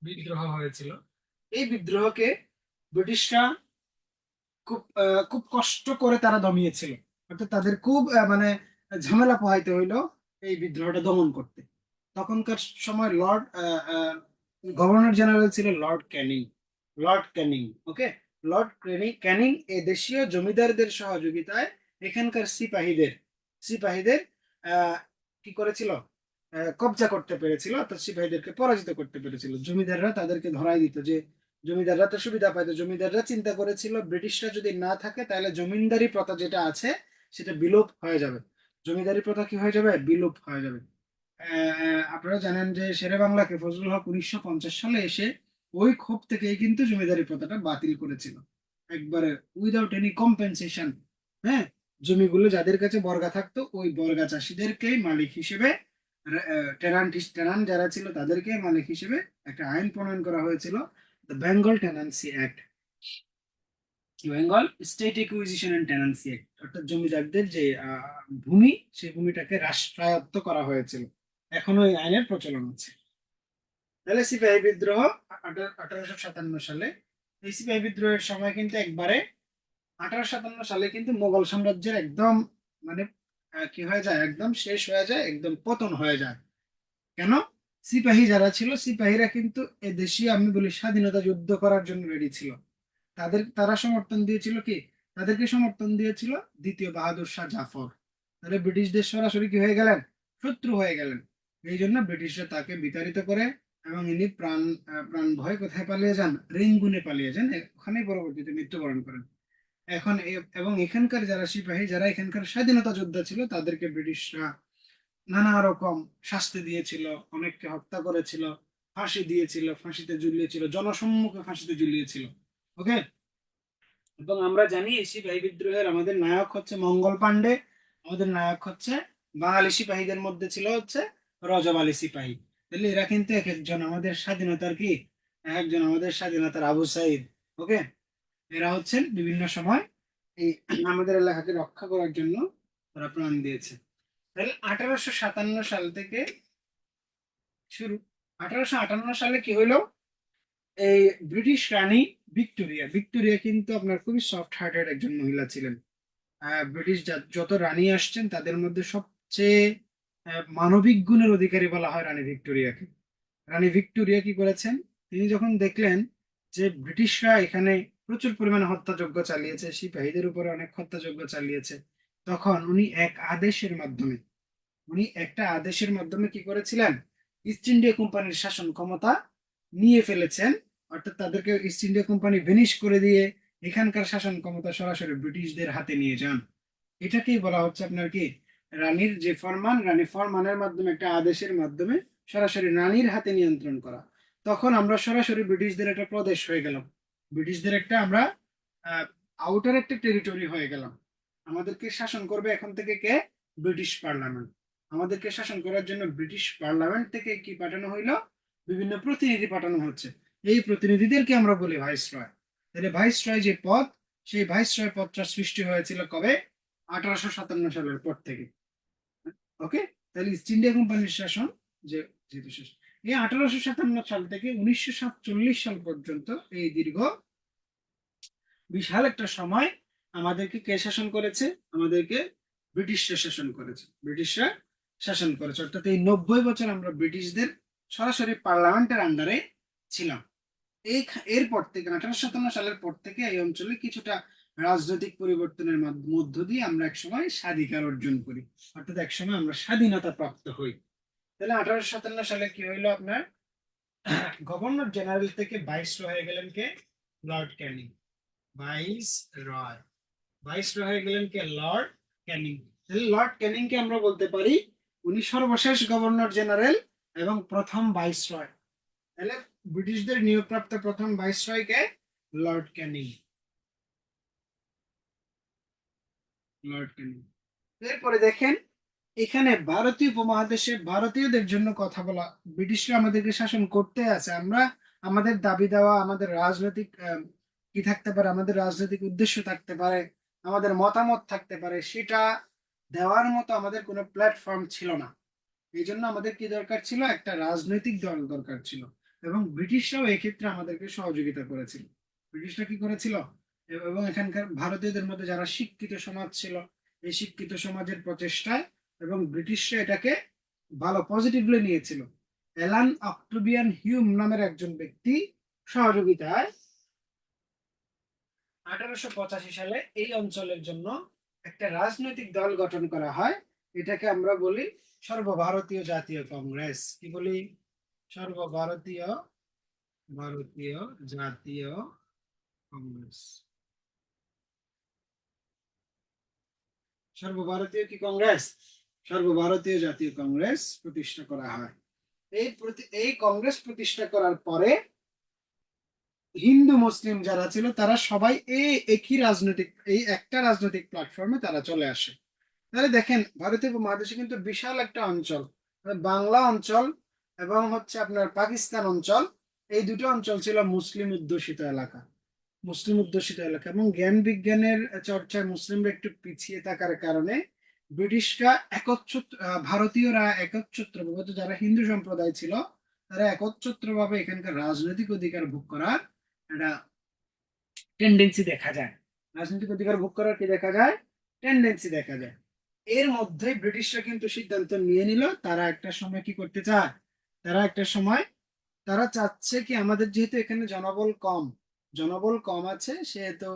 বিদ্রোহ হয়েছিল, এই বিদ্রোহকে ব্রিটিশরা খুব কষ্ট করে তারা দমিয়েছিল। অর্থাৎ তাদের খুব মানে ঝামেলা পোহাইতে হইলো এই বিদ্রোহটা দমন করতে। তখনকার সময় গভর্নর জেনারেল ছিল লর্ড ক্যানিং। ওকে, লর্ড ক্যানিং এই দেশীয় জমিদারদের সহযোগিতায় এখানকার সিপাহীদের কি করেছিল, কবজা করতে পেরেছিল, অর্থাৎ সিপাহীদেরকে পরাজিত করতে পেরেছিল। জমিদাররা তাদেরকে ধরাই দিত, যে জমিদাররা তো সুবিধা পাইতো। জমিদাররা চিন্তা করেছিল ব্রিটিশরা যদি না থাকে তাহলে জমিদারি প্রথা যেটা আছে সেটা বিলোপ হয়ে যাবে। জমিদারি প্রথা কি হয়ে যাবে? বিলোপ হয়ে যাবে। আপনারা জানেন যে শেরে বাংলাকে ফজলুল হক 1950 সালে এসে ওই ক্ষোভ থেকেই কিন্তু জমিদারি প্রথাটা বাতিল করেছিল, একবারে উইদাউট এনি কম্পেনসেশন। হ্যাঁ, জমিগুলো যাদের কাছে বর্গা থাকতো ওই বর্গা চাষীদেরকেই মালিক হিসেবে, টেনান্ট যারা ছিল তাদেরকে মালিক হিসেবে একটা আইন প্রণয়ন করা হয়েছিল, the Bengal tenancy act, Bengal state acquisition and tenancy act. অর্থাৎ জমিদারদের যে ভূমি, সেই ভূমিটাকে রাষ্ট্রায়ত্ত করা হয়েছিল। এখনো এই আইনের প্রচলন আছে। তাহলে সিপাহী বিদ্রোহ 1857 সালে, এই সিপাহী বিদ্রোহের সময় কিন্তু একবারে 1857 সালে কিন্তু মোগল সাম্রাজ্যের একদম মানে কি হয়ে যায়, একদম শেষ হয়ে যায়, একদম পতন হয়ে যায়। কেন? সিপাহী যারা ছিল, সিপাহীরা কিন্তু এ দেশীয় আমি বলি স্বাধীনতা যুদ্ধ করার জন্য রেডি ছিল। তারা সমর্থন দিয়েছিল কি? তাদেরকে সমর্থন দিয়েছিল দ্বিতীয় বাহাদুর শাহ জাফর। তাহলে ব্রিটিশদের সরাসরি কি হয়ে গেলেন? শত্রু হয়ে গেলেন। এই জন্য ব্রিটিশরা তাকে বিতাড়িত করে এবং ইনি প্রাণ ভয়ে কোথায় পালিয়ে যান? রেঙ্গুনে পালিয়ে যান, ওখানেই পরবর্তীতে মৃত্যুবরণ করেন। এবং এখানকার যারা সিপাহী, যারা এখানকার স্বাধীনতা যোদ্ধা ছিল, তাদেরকে ব্রিটিশরা নানা রকম শাস্তি দিয়েছিল, অনেককে হত্যা করেছিল, ফাঁসি দিয়েছিল, ফাঁসিতে ঝুলিয়েছিল, জনসম্মুখে ফাঁসিতে ঝুলিয়েছিল। ওকে, এবং আমরা জানি এই সিপাহী বিদ্রোহের আমাদের নায়ক হচ্ছে মঙ্গল পাণ্ডে। আমাদের নায়ক হচ্ছে বাঙালি সিপাহীদের মধ্যে ছিল হচ্ছে রজব আলী সিপাহী। তাহলে এরা কিন্তু এক একজন আমাদের স্বাধীনতার আবু সাইদ। ওকে, এরা হচ্ছেন বিভিন্ন সময় এই আমাদের এলাকাকে রক্ষা করার জন্য তারা প্রাণ দিয়েছে। তাহলে 1857 সাল থেকে শুরু। 1858 সালে কি হলো? এই ব্রিটিশ রানী ভিক্টোরিয়া কিন্তু আপনার খুবই সফট হার্টেড একজন মহিলা ছিলেন। ব্রিটিশ যত রানী আসছেন তাদের মধ্যে সবচেয়ে মানবিক গুণের অধিকারী বলা হয় রানী ভিক্টোরিয়াকে। রানী ভিক্টোরিয়া কি করেছেন? তিনি যখন দেখলেন যে ব্রিটিশরা এখানে প্রচুর পরিমাণে হত্যাযজ্ঞ চালিয়েছে, সিপাহীদের উপরে অনেক হত্যাযজ্ঞ চালিয়েছে, তখন উনি এক আদেশের মাধ্যমে উনি একটা আদেশের মাধ্যমে কি করেছিলেন, ইস্ট ইন্ডিয়া কোম্পানির শাসন ক্ষমতা নিয়ে ফেলেছেন। অর্থাৎ তাদেরকে ইস্ট ইন্ডিয়া কোম্পানি ভেনিশ করে দিয়ে এখানকার শাসন ক্ষমতা সরাসরি ব্রিটিশদের হাতে নিয়ে যান। এটাকেই বলা হচ্ছে আপনার কি, রানীর যে ফরমান, রানী ফরমানের মাধ্যমে একটা আদেশের মাধ্যমে সরাসরি রানীর হাতে নিয়ন্ত্রণ করা। তখন আমরা সরাসরি ব্রিটিশদের একটা প্রদেশ হয়ে গেলাম, ব্রিটিশদের একটা আমরা আউটার একটা টেরিটরি হয়ে গেলাম। আমাদেরকে শাসন করবে এখন থেকে কে? British parliament. আমাদেরকে শাসন করার জন্য ব্রিটিশ পার্লামেন্ট থেকে কি পাঠানো হইলো? বিভিন্ন প্রতিনিধি পাঠানো হচ্ছে। এই প্রতিনিধিদেরকে আমরা বলি ভাইসরয়। তাহলে ভাইসরয় যে পদ, সেই ভাইসরয় পদটা সৃষ্টি হয়েছিল কবে? 1857 সালের পর থেকে। ওকে, তাহলে ইস্ট ইন্ডিয়া কোম্পানির শাসন, যে যেহেতু শেষ, এই 1857 সাল থেকে 1947 সাল পর্যন্ত এই দীর্ঘ বিশাল একটা সময় আমাদেরকে কে শাসন করেছে? আমাদেরকে ব্রিটিশরা শাসন করেছে, ব্রিটিশরা শাসন করেছে। অর্থাৎ এই 90 বছর আমরা ব্রিটিশদের সরাসরি পার্লামেন্টের আন্ডারে ছিলাম। এই এরপর থেকে 1857 সালের পর থেকে এই অঞ্চলে কিছুটা রাজনৈতিক পরিবর্তনের মধ্য দিয়ে আমরা একসময় স্বাধিকার অর্জন করি, অর্থাৎ একসময় আমরা স্বাধীনতা প্রাপ্ত হই। তাহলে 1857 সালে কি হইলো আপনার, গভর্নর জেনারেল থেকে ভাইস হয়ে গেলেন কে? লর্ড ক্যানিং। ভাইস রয়, ভাইস হয়ে গেলেন কে? লর্ড ক্যানিং। তাহলে লর্ড ক্যানিং কে আমরা বলতে পারি উনি সর্বশেষ গভর্নর জেনারেল এবং প্রথম ভাইস রয়। তাহলে ব্রিটিশদের নিয়োগপ্রাপ্ত প্রথম ভাইস রয় কে? লর্ড ক্যানিং। লর্ড ক্যানিং। এরপরে দেখেন, এখানে ভারতীয় উপমহাদেশে ভারতীয়দের জন্য কথা বলা, ব্রিটিশরা আমাদেরকে শাসন করতে আছে, আমরা আমাদের দাবি দেওয়া, আমাদের রাজনৈতিক কি থাকতে পারে, আমাদের রাজনৈতিক উদ্দেশ্য থাকতে পারে, আমাদের মতামত থাকতে পারে, সেটা দেওয়ার মতো আমাদের কোনো প্ল্যাটফর্ম ছিল না। এই জন্য আমাদের কি দরকার ছিল? একটা রাজনৈতিক দল দরকার ছিল। এবং ব্রিটিশরাও এক্ষেত্রে আমাদেরকে সহযোগিতা করেছিল। ব্রিটিশরা কি করেছিল? এবং এখানকার ভারতীয়দের মধ্যে যারা শিক্ষিত সমাজ ছিল, এই শিক্ষিত সমাজের প্রচেষ্টায় এবং ব্রিটিশরা এটাকে ভালো পজিটিভলি নিয়েছিল। অ্যালান অক্টোবিয়ান হিউম নামের একজন ব্যক্তি সহযোগিতায় 1885 সালে এই অঞ্চলের জন্য একটা রাজনৈতিক দল গঠন করা হয়। এটাকে আমরা বলি সর্বভারতীয় জাতীয় কংগ্রেস। কি বলি? সর্বভারতীয় ভারতীয় জাতীয় কংগ্রেস। সর্বভারতীয় কি কংগ্রেস? সর্বভারতীয় জাতীয় কংগ্রেস প্রতিষ্ঠা করা হয়। এই কংগ্রেস প্রতিষ্ঠা করার পরে হিন্দু মুসলিম যারা ছিল তারা সবাই এই একটা রাজনৈতিক প্ল্যাটফর্মে তারা চলে আসে। তাহলে দেখেন, ভারতীয় উপমহাদেশে কিন্তু বিশাল একটা অঞ্চল, বাংলা অঞ্চল এবং হচ্ছে আপনার পাকিস্তান অঞ্চল, এই দুটো অঞ্চল ছিল মুসলিম অধ্যুষিত এলাকা। মুসলিম অধ্যুষিত এলাকা এবং জ্ঞান বিজ্ঞানের চর্চায় মুসলিমরা একটু পিছিয়ে থাকার কারণে ব্রিটিশরা ভারতীয়রা একচ্ছত্র ভাবে, যারা হিন্দু সম্প্রদায় ছিল তারা একচ্ছত্র ভাবে এখানকার রাজনৈতিক অধিকার ভোগ করার একটা টেন্ডেন্সি দেখা যায়। রাজনৈতিক অধিকার ভোগ করার কি দেখা যায়? টেন্ডেন্সি দেখা যায়। এর মধ্যে ব্রিটিশরা কিন্তু সিদ্ধান্ত নিয়ে নিল, তারা একটা সময় কি করতে চায়, তারা একটা সময় তারা চাচ্ছে কি, আমাদের যেহেতু এখানে জনবল কম আছে, সেহেতু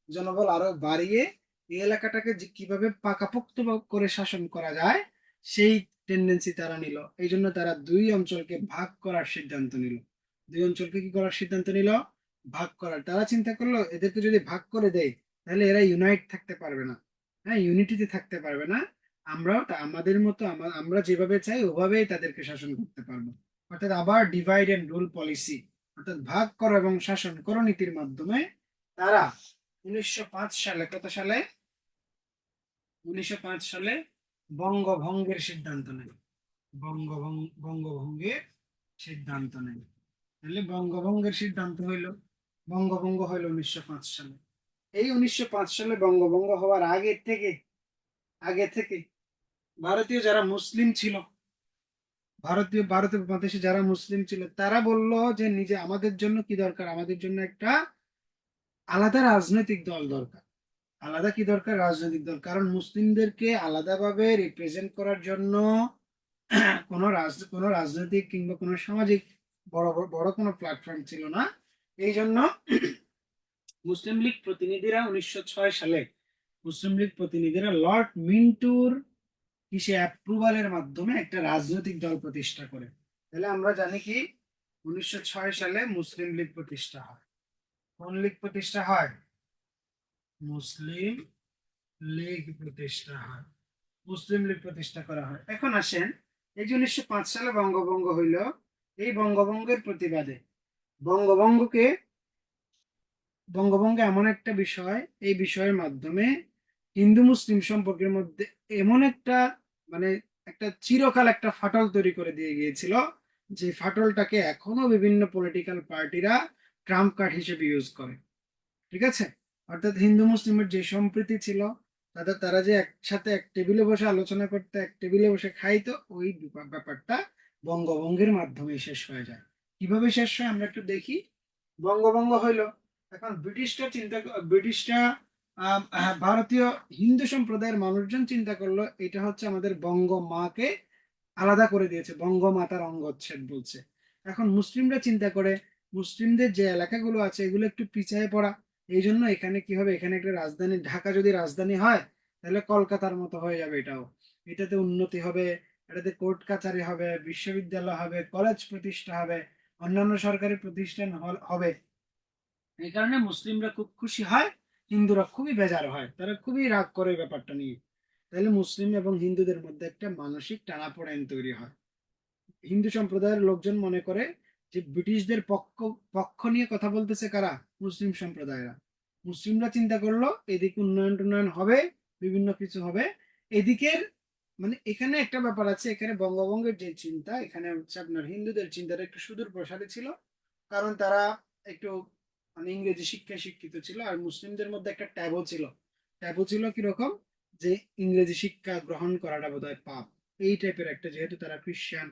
জনবল আরো বাড়িয়ে এই এলাকাটাকে কিভাবে পাকাপোক্ত করে শাসন করা যায়, সেই টেন্ডেন্সি তারা নিল। এই জন্য তারা দুই অঞ্চলকে ভাগ করার সিদ্ধান্ত নিল। দুই অঞ্চলকে কি করার সিদ্ধান্ত নিল? ভাগ করার। তারা চিন্তা করলো এদেরকে যদি ভাগ করে দেয় তাহলে এরা ইউনাইট থাকতে পারবে না, হ্যাঁ, ইউনিটিতে থাকতে পারবে না। আমরাও আমাদের মতো আমরা যেভাবে চাই ওভাবেই তাদেরকে শাসন করতে পারবো। অর্থাৎ আবার ডিভাইড এন্ড রুল পলিসি, অর্থাৎ ভাগ করো এবং শাসন করো নীতির মাধ্যমে তারা 1905 সালে, কত সালে? 1905 সালে বঙ্গভঙ্গের সিদ্ধান্ত নেয়। বঙ্গভঙ্গের সিদ্ধান্ত নেয়। তাহলে বঙ্গভঙ্গের সিদ্ধান্ত হইলো, বঙ্গভঙ্গ হইলো 1905 সালে। এই 1905 সালে বঙ্গভঙ্গ হওয়ার আগে থেকে ভারতীয় যারা মুসলিম ছিল, ভারতের উপমহাদেশে যারা মুসলিম ছিল তারা বলল যে নিজে আমাদের জন্য কি দরকার, আমাদের জন্য একটা আলাদা রাজনৈতিক দল দরকার। আলাদা কি দরকার? রাজনৈতিক দল। কারণ মুসলিমদেরকে আলাদাভাবে রিপ্রেজেন্ট করার জন্য কোনো রাজনৈতিক কিংবা কোনো সামাজিক বড় বড় বড় কোনো প্ল্যাটফর্ম ছিল না। এই জন্য মুসলিম লীগ প্রতিনিধিরা 1906 সালে লর্ড মিন্টুর কিসে অ্যাপ্রুভালের মাধ্যমে একটা রাজনৈতিক দল প্রতিষ্ঠা করে। তাহলে আমরা জানি কি 1906 সালে মুসলিম লীগ প্রতিষ্ঠা হয়। কোন লীগ প্রতিষ্ঠা হয়? মুসলিম লীগ প্রতিষ্ঠা হয়। মুসলিম লীগ প্রতিষ্ঠা করা হয়। এখন আসেন, এই যে 1905 সালে বঙ্গভঙ্গ হইল, এই বঙ্গভঙ্গের প্রতিবাদে বঙ্গভঙ্গকে বঙ্গভঙ্গ এমন একটা বিষয়, এই বিষয়ের মাধ্যমে হিন্দু মুসলিম সম্পর্কের মধ্যে এমন একটা মানে একটা চিরকাল একটা ফাটল তৈরি করে দিয়ে গিয়েছিল, যে ফাটলটাকে এখনো বিভিন্ন পলিটিক্যাল পার্টিরা ট্রাম্প কার্ড হিসেবে ইউজ করে। ঠিক আছে? অর্থাৎ হিন্দু মুসলিমের যে সম্প্রীতি ছিল, তারা যে একসাথে এক টেবিলে বসে আলোচনা করতে, এক টেবিলে বসে খাইতো, ওই ব্যাপারটা বঙ্গভঙ্গের মাধ্যমে শেষ হয়ে যায়। কিভাবে শেষ হয় আমরা একটু দেখি। বঙ্গভঙ্গ হইলো, এখন ব্রিটিশরা ভারতীয় হিন্দু সম্প্রদায়ের মানুষজন চিন্তা করলো এটা হচ্ছে আমাদের বঙ্গ মাকে আলাদা করে দিয়েছে, বঙ্গমাতার অঙ্গচ্ছেদ বলছে। এখন মুসলিমরা চিন্তা করে মুসলিমদের যে এলাকাগুলো আছে এগুলো একটু পিছিয়ে পড়া, এই জন্য এখানে কি হবে, এখানে একটা রাজধানী, ঢাকা যদি রাজধানী হয় তাহলে কলকাতার মতো হয়ে যাবে, এটাও এটাতে উন্নতি হবে, এটাতে কোর্ট কাছারি হবে, বিশ্ববিদ্যালয় হবে, কলেজ প্রতিষ্ঠা হবে, অন্যান্য সরকারি প্রতিষ্ঠান হবে। এই কারণে মুসলিমরা খুব খুশি হয়, হিন্দুরা খুবই বেজার হয়, তারা খুবই রাগ করে ব্যাপারটা নিয়ে। তাহলে মুসলিম এবং হিন্দুদের মধ্যে একটা মানসিক টানাপোড়েন তৈরি হয়। হিন্দু সম্প্রদায়ের লোকজন মনে করে যে ব্রিটিশদের পক্ষ পক্ষ নিয়ে কথা বলতেছে কারা? মুসলিম সম্প্রদায়রা। মুসলিমরা চিন্তা করলো এদিকে উন্নয়ন টুন্নয়ন হবে, বিভিন্ন কিছু হবে, এদিকের মানে এখানে একটা ব্যাপার আছে, এখানে বঙ্গভঙ্গের যে চিন্তা, এখানে হচ্ছে আপনার হিন্দুদের চিন্তাটা একটু সুদূর প্রসারী ছিল, কারণ তারা একটু মানে ইংরেজি শিক্ষায় শিক্ষিত ছিল, আর মুসলিমদের মধ্যে একটা ট্যাবু ছিল। ট্যাবু ছিল কিরকম, যে ইংরেজি শিক্ষা গ্রহণ করাটা বোধহয় পাপ, এই টাইপের একটা, যেহেতু তারা খ্রিস্টান,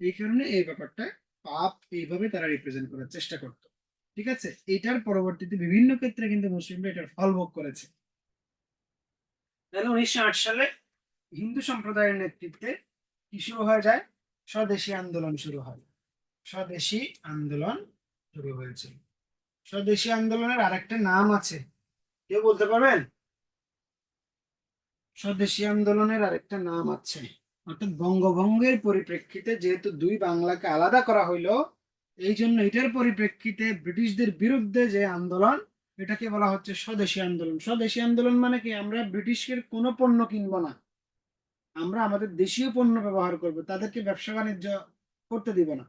এই কারণে এই ব্যাপারটা পাপ এইভাবে তারা রিপ্রেজেন্ট করার চেষ্টা করতো। ঠিক আছে? এটার পরবর্তীতে বিভিন্ন ক্ষেত্রে কিন্তু মুসলিমরা এটার ফল ভোগ করেছে। তাহলে 1908 সালে হিন্দু সম্প্রদায়ের নেতৃত্বে কি শুরু হয়ে যায়? স্বদেশী আন্দোলন শুরু হয়। স্বদেশী আন্দোলন শুরু হয়েছিল। স্বদেশী আন্দোলনের আরেকটা নাম আছে, কেউ বলতে পারবেন? স্বদেশী আন্দোলনের আরেকটা নাম আছে, অর্থাৎ বঙ্গভঙ্গের পরিপ্রেক্ষিতে যেহেতু দুই বাংলাকে আলাদা করা হইলো, এই জন্য এটার পরিপ্রেক্ষিতে ব্রিটিশদের বিরুদ্ধে যে আন্দোলন, এটাকে বলা হচ্ছে স্বদেশী আন্দোলন। স্বদেশী আন্দোলন মানে কি, আমরা ব্রিটিশের কোনো পণ্য কিনবো না, আমরা আমাদের দেশীয় পণ্য ব্যবহার করব, তাদেরকে ব্যবসা বাণিজ্য করতে দিব না।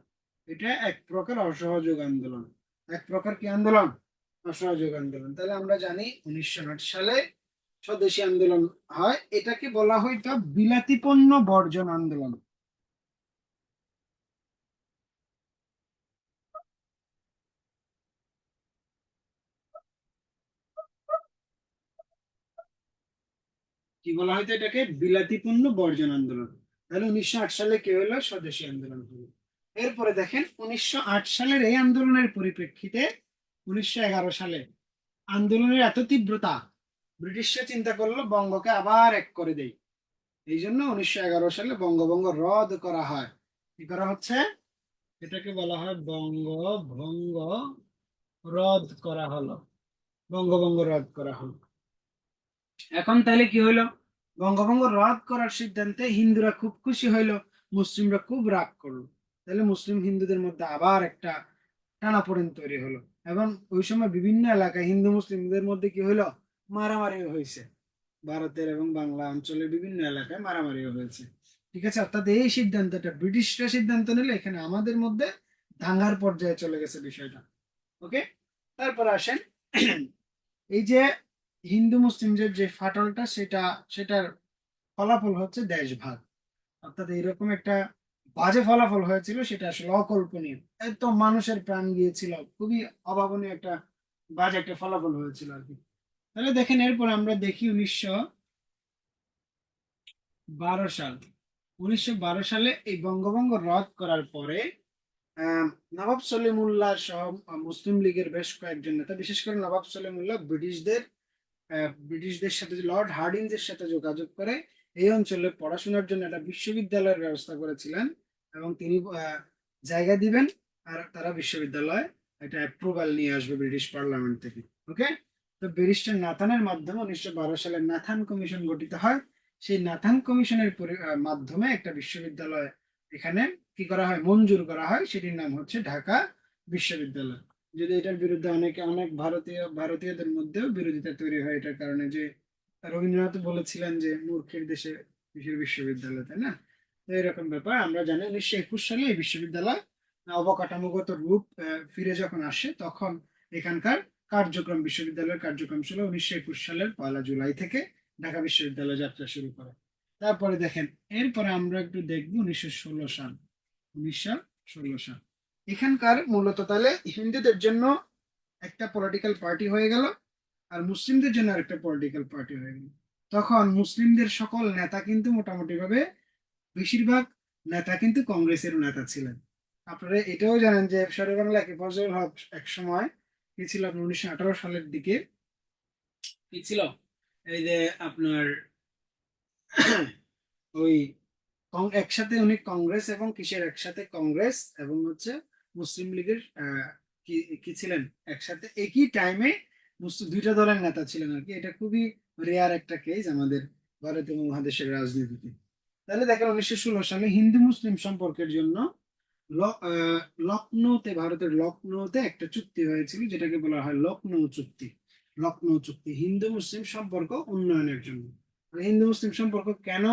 এটা এক প্রকার অসহযোগ আন্দোলন। এক প্রকার কি আন্দোলন? অসহযোগ আন্দোলন। তাহলে আমরা জানি 1908 সালে স্বদেশী আন্দোলন হয়, এটাকে বলা হয়তো বিলাতি পণ্য বর্জন আন্দোলন। কি বলা হয়তো এটাকে? বিলাতি পণ্য বর্জন আন্দোলন। তাহলে 1908 সালে কি হলো? স্বদেশী আন্দোলন হলো। এরপরে দেখেন 1908 সালের এই আন্দোলনের পরিপ্রেক্ষিতে 1911 সালে আন্দোলনের এত তীব্রতা, ব্রিটিশরা চিন্তা করলো বঙ্গকে আবার এক করে দেয়। এই জন্য 1911 সালে বঙ্গভঙ্গ রদ করা হয়। কি করা হচ্ছে? এটাকে বলা হয় বঙ্গভঙ্গ রদ করা হলো। বঙ্গভঙ্গ রদ করা হলো। এখন তাহলে কি হইলো? বঙ্গভঙ্গ রদ করার সিদ্ধান্তে হিন্দুরা খুব খুশি হইলো, মুসলিমরা খুব রাগ করলো। তাহলে মুসলিম হিন্দুদের মধ্যে আবার একটা টানাপোড়েন তৈরি হলো, এবং ওই সময় বিভিন্ন এলাকায় হিন্দু মুসলিমদের মধ্যে কি হইলো? মারামারি হয়েছে। ভারতের এবং বাংলা অঞ্চলের বিভিন্ন এলাকায় মারামারি হয়েছে। ঠিক আছে? অর্থাৎ এই সিদ্ধান্তটা ব্রিটিশরা সিদ্ধান্ত নিলে এখানে আমাদের মধ্যে দাঙ্গার পর্যায়ে চলে গেছে বিষয়টা। ওকে, তারপর আসেন, এই যে হিন্দু মুসলিমদের যে ফাটলটা, সেটার ফলাফল হচ্ছে দেশভাগ। অর্থাৎ এইরকম একটা বাজে ফলাফল হয়েছিল, সেটা আসলে অকল্পনীয়। এত মানুষের প্রাণ গিয়েছিল, খুবই অভাবনীয় একটা বাজে একটা ফলাফল হয়েছিল আর কি। তাহলে দেখেন, এরপর আমরা দেখি 1912 সাল। 1912 সালে এই বঙ্গভঙ্গ রদ করার পরে নবাব সলিমুল্লাহ সহ মুসলিম লীগের বেশ কয়েকজন নেতা, বিশেষ করে নবাব সলিমুল্লাহ ব্রিটিশদের সাথে, লর্ড হার্ডিঞ্জের সাথে যোগাযোগ করে এই অঞ্চলে পড়াশোনার জন্য একটা বিশ্ববিদ্যালয়ের ব্যবস্থা করেছিলেন, এবং তিনি জায়গা দিবেন, আর তারা বিশ্ববিদ্যালয় এটা অ্যাপ্রুভাল নিয়ে আসবে ব্রিটিশ পার্লামেন্ট থেকে। ওকে, তো ব্যারিস্টার নাথানের মাধ্যমে 1912 সালে নাথান কমিশন গঠিত হয়। সেই নাথান কমিশনের মাধ্যমে একটা বিশ্ববিদ্যালয় এখানে কি করা হয়, মঞ্জুর করা হয়, সেটির নাম হচ্ছে ঢাকা বিশ্ববিদ্যালয়। যদি এটার বিরুদ্ধে অনেক ভারতীয়দের মধ্যেও বিরোধিতা তৈরি হয় এটার কারণে, যে রবীন্দ্রনাথ বলেছিলেন যে মূর্খের দেশে কিসের বিশ্ববিদ্যালয়, তাই না? তো এরকম ব্যাপার। আমরা জানি 1921 সালে এই বিশ্ববিদ্যালয় অবকাঠামোগত রূপ ফিরে যখন আসে, তখন এখানকার কার্যক্রম, বিশ্ববিদ্যালয়ের কার্যক্রম ছিল 1921 সালের 1 জুলাই থেকে ঢাকা বিশ্ববিদ্যালয় যাত্রা শুরু করে। তারপরে দেখেন, এরপরে আমরা একটু দেখবো 1916 সাল। 1916 সাল এখানকার মূলত তাহলে হিন্দুদের জন্য একটা পলিটিক্যাল পার্টি হয়ে গেল, আর মুসলিমদের জন্য আরেকটা পলিটিক্যাল পার্টি হয়ে গেল। তখন মুসলিমদের সকল নেতা কিন্তু মোটামুটি ভাবে, বেশিরভাগ নেতা কিন্তু কংগ্রেসের নেতা ছিলেন। আপনারা এটাও জানেন যে শেরে বাংলা কি ফজলুল হক এক সময় কি ছিল, আপনার 1918 সালের দিকে কি ছিল, এই যে আপনার ওই একসাথে উনি কংগ্রেস এবং কিসের একসাথে, কংগ্রেস এবং হচ্ছে মুসলিম লীগের কি কি ছিলেন একসাথে একই টাইমে, দুইটা দলের নেতা ছিলেন আর কি। এটা খুবই রেয়ার একটা কেস আমাদের ভারতীয় মহাদেশের রাজনীতিতে। তাহলে দেখেন 1916 সালে হিন্দু মুসলিম সম্পর্কের জন্য লখনৌতে, ভারতের লখনৌতে একটা চুক্তি হয়েছিল, যেটাকে বলা হয় লখনৌ চুক্তি। লখনৌ চুক্তি হিন্দু মুসলিম সম্পর্ক উন্নয়নের জন্য। আর হিন্দু মুসলিম সম্পর্ক কেন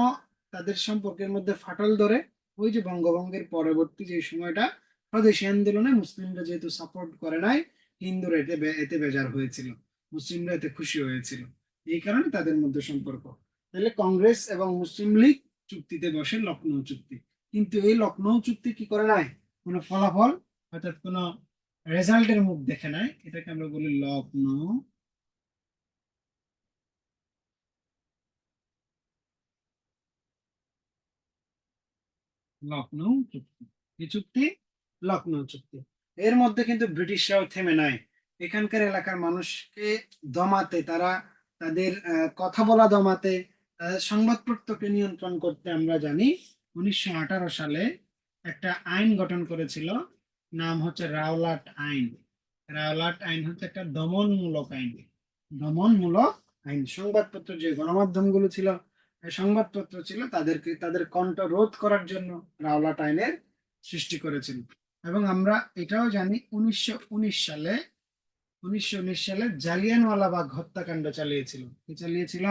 তাদের সম্পর্কের মধ্যে ফাটল ধরে, ওই যে বঙ্গভঙ্গের পরবর্তী যে সময়টা, স্বদেশী আন্দোলনে মুসলিমরা যেহেতু সাপোর্ট করে নাই, হিন্দুরা এতে বেজার হয়েছিল, মুসলিমরা এতে খুশি হয়েছিল, এই কারণে তাদের মধ্যে সম্পর্ক। তাহলে কংগ্রেস এবং মুসলিম লীগ চুক্তিতে বসে, লখনৌ চুক্তি। কিন্তু এই লখনৌ চুক্তি কি করে নাই, কোনো ফলাফল অর্থাৎ কোনো রেজাল্টের মুখ দেখে নাই, এটাকে আমরা বলি লখনৌ লখনৌ চুক্তি। কি চুক্তি? লখনৌ চুক্তি। এর মধ্যে কিন্তু ব্রিটিশরাও থেমে নাই, এখানকার এলাকার মানুষকে দমাতে, তারা তাদের কথা বলা দমাতে, তাদের সংবাদপত্রকে নিয়ন্ত্রণ করতে আমরা জানি 1918 সালে একটা আইন গঠন করেছিল, নাম হচ্ছে রাওলাট আইন। রাওলাট আইন হচ্ছে একটা দমনমূলক আইন। দমনমূলক আইন, সংবাদপত্র যে গণমাধ্যমগুলো ছিল, সংবাদপত্র ছিল, তাদেরকে তাদের কণ্ঠ রোধ করার জন্য রাওলাট আইনের সৃষ্টি করেছিল। এবং আমরা এটাও জানি 1919 সালে 1919 সালে জালিয়ানওয়ালাবাগ হত্যাকাণ্ড চালিয়েছিল। কি চালিয়েছিল?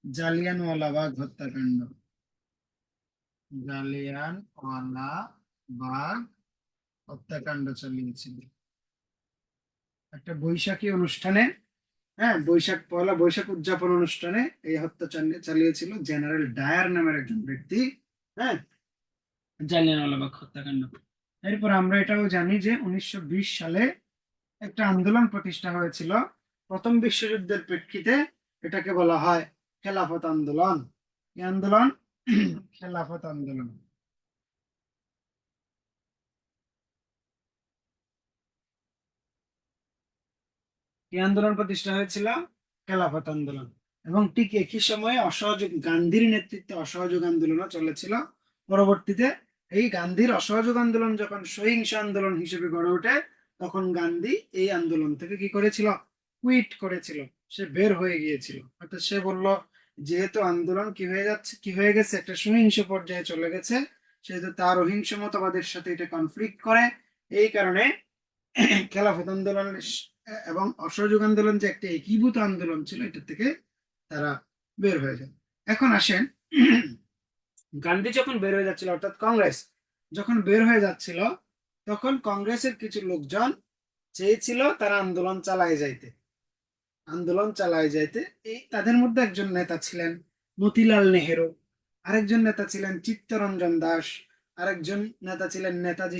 জালিয়ানওয়ালাবাগ হত্যাকাণ্ড। জালিয়ানওয়ালাবাগ হত্যাকাণ্ড চালিয়েছিল একটা বৈশাখী অনুষ্ঠানে। হ্যাঁ, পয়লা বৈশাখ উদযাপন অনুষ্ঠানে এই হত্যা চালিয়েছিল জেনারেল ডায়ার নামের একজন ব্যক্তি। হ্যাঁ, জালিয়ানওয়ালাবাগ হত্যাকাণ্ড। এরপর আমরা এটাও জানি যে 1920 সালে একটা আন্দোলন প্রতিষ্ঠা হয়েছিল প্রথম বিশ্বযুদ্ধের প্রেক্ষিতে, এটাকে বলা হয় খেলাফত আন্দোলন। এই আন্দোলন খেলাফত আন্দোলন। এই আন্দোলন প্রতিষ্ঠা হয়েছিল খেলাফত আন্দোলন। এবং ঠিক একই সময়ে অসহযোগ, গান্ধীর নেতৃত্বে অসহযোগ আন্দোলনও চলেছিল। পরবর্তীতে এই গান্ধীর অসহযোগ আন্দোলন যখন সহিংস আন্দোলন হিসেবে গড়ে ওঠে, তখন গান্ধী এই আন্দোলন থেকে কি করেছিল, কুইট করেছিল, সে বের হয়ে গিয়েছিল। অর্থাৎ সে বলল, যেহেতু আন্দোলন কি হয়ে যাচ্ছে, কি হয়ে গেছে, একটা সহিংস পর্যায়ে চলে গেছে, সেহেতু তার অহিংস মতবাদের সাথে এটা কনফ্লিক্ট করে, এই কারণে খেলাফত আন্দোলন এবং অসহযোগ আন্দোলন যে একটা একীভূত আন্দোলন ছিল, এটা থেকে তারা বের হয়ে যায়। এখন আসেন, গান্ধী যখন বের হয়ে যাচ্ছিল, অর্থাৎ কংগ্রেস যখন বের হয়ে যাচ্ছিল, তখন কংগ্রেসের কিছু লোকজন চেয়েছিল তারা আন্দোলন চালায় যাইতে। এই তাদের মধ্যে একজন নেতা ছিলেন মতিলাল নেহেরু, আরেকজন নেতা ছিলেন চিত্তরঞ্জন দাস, আরেকজন নেতা ছিলেন নেতাজি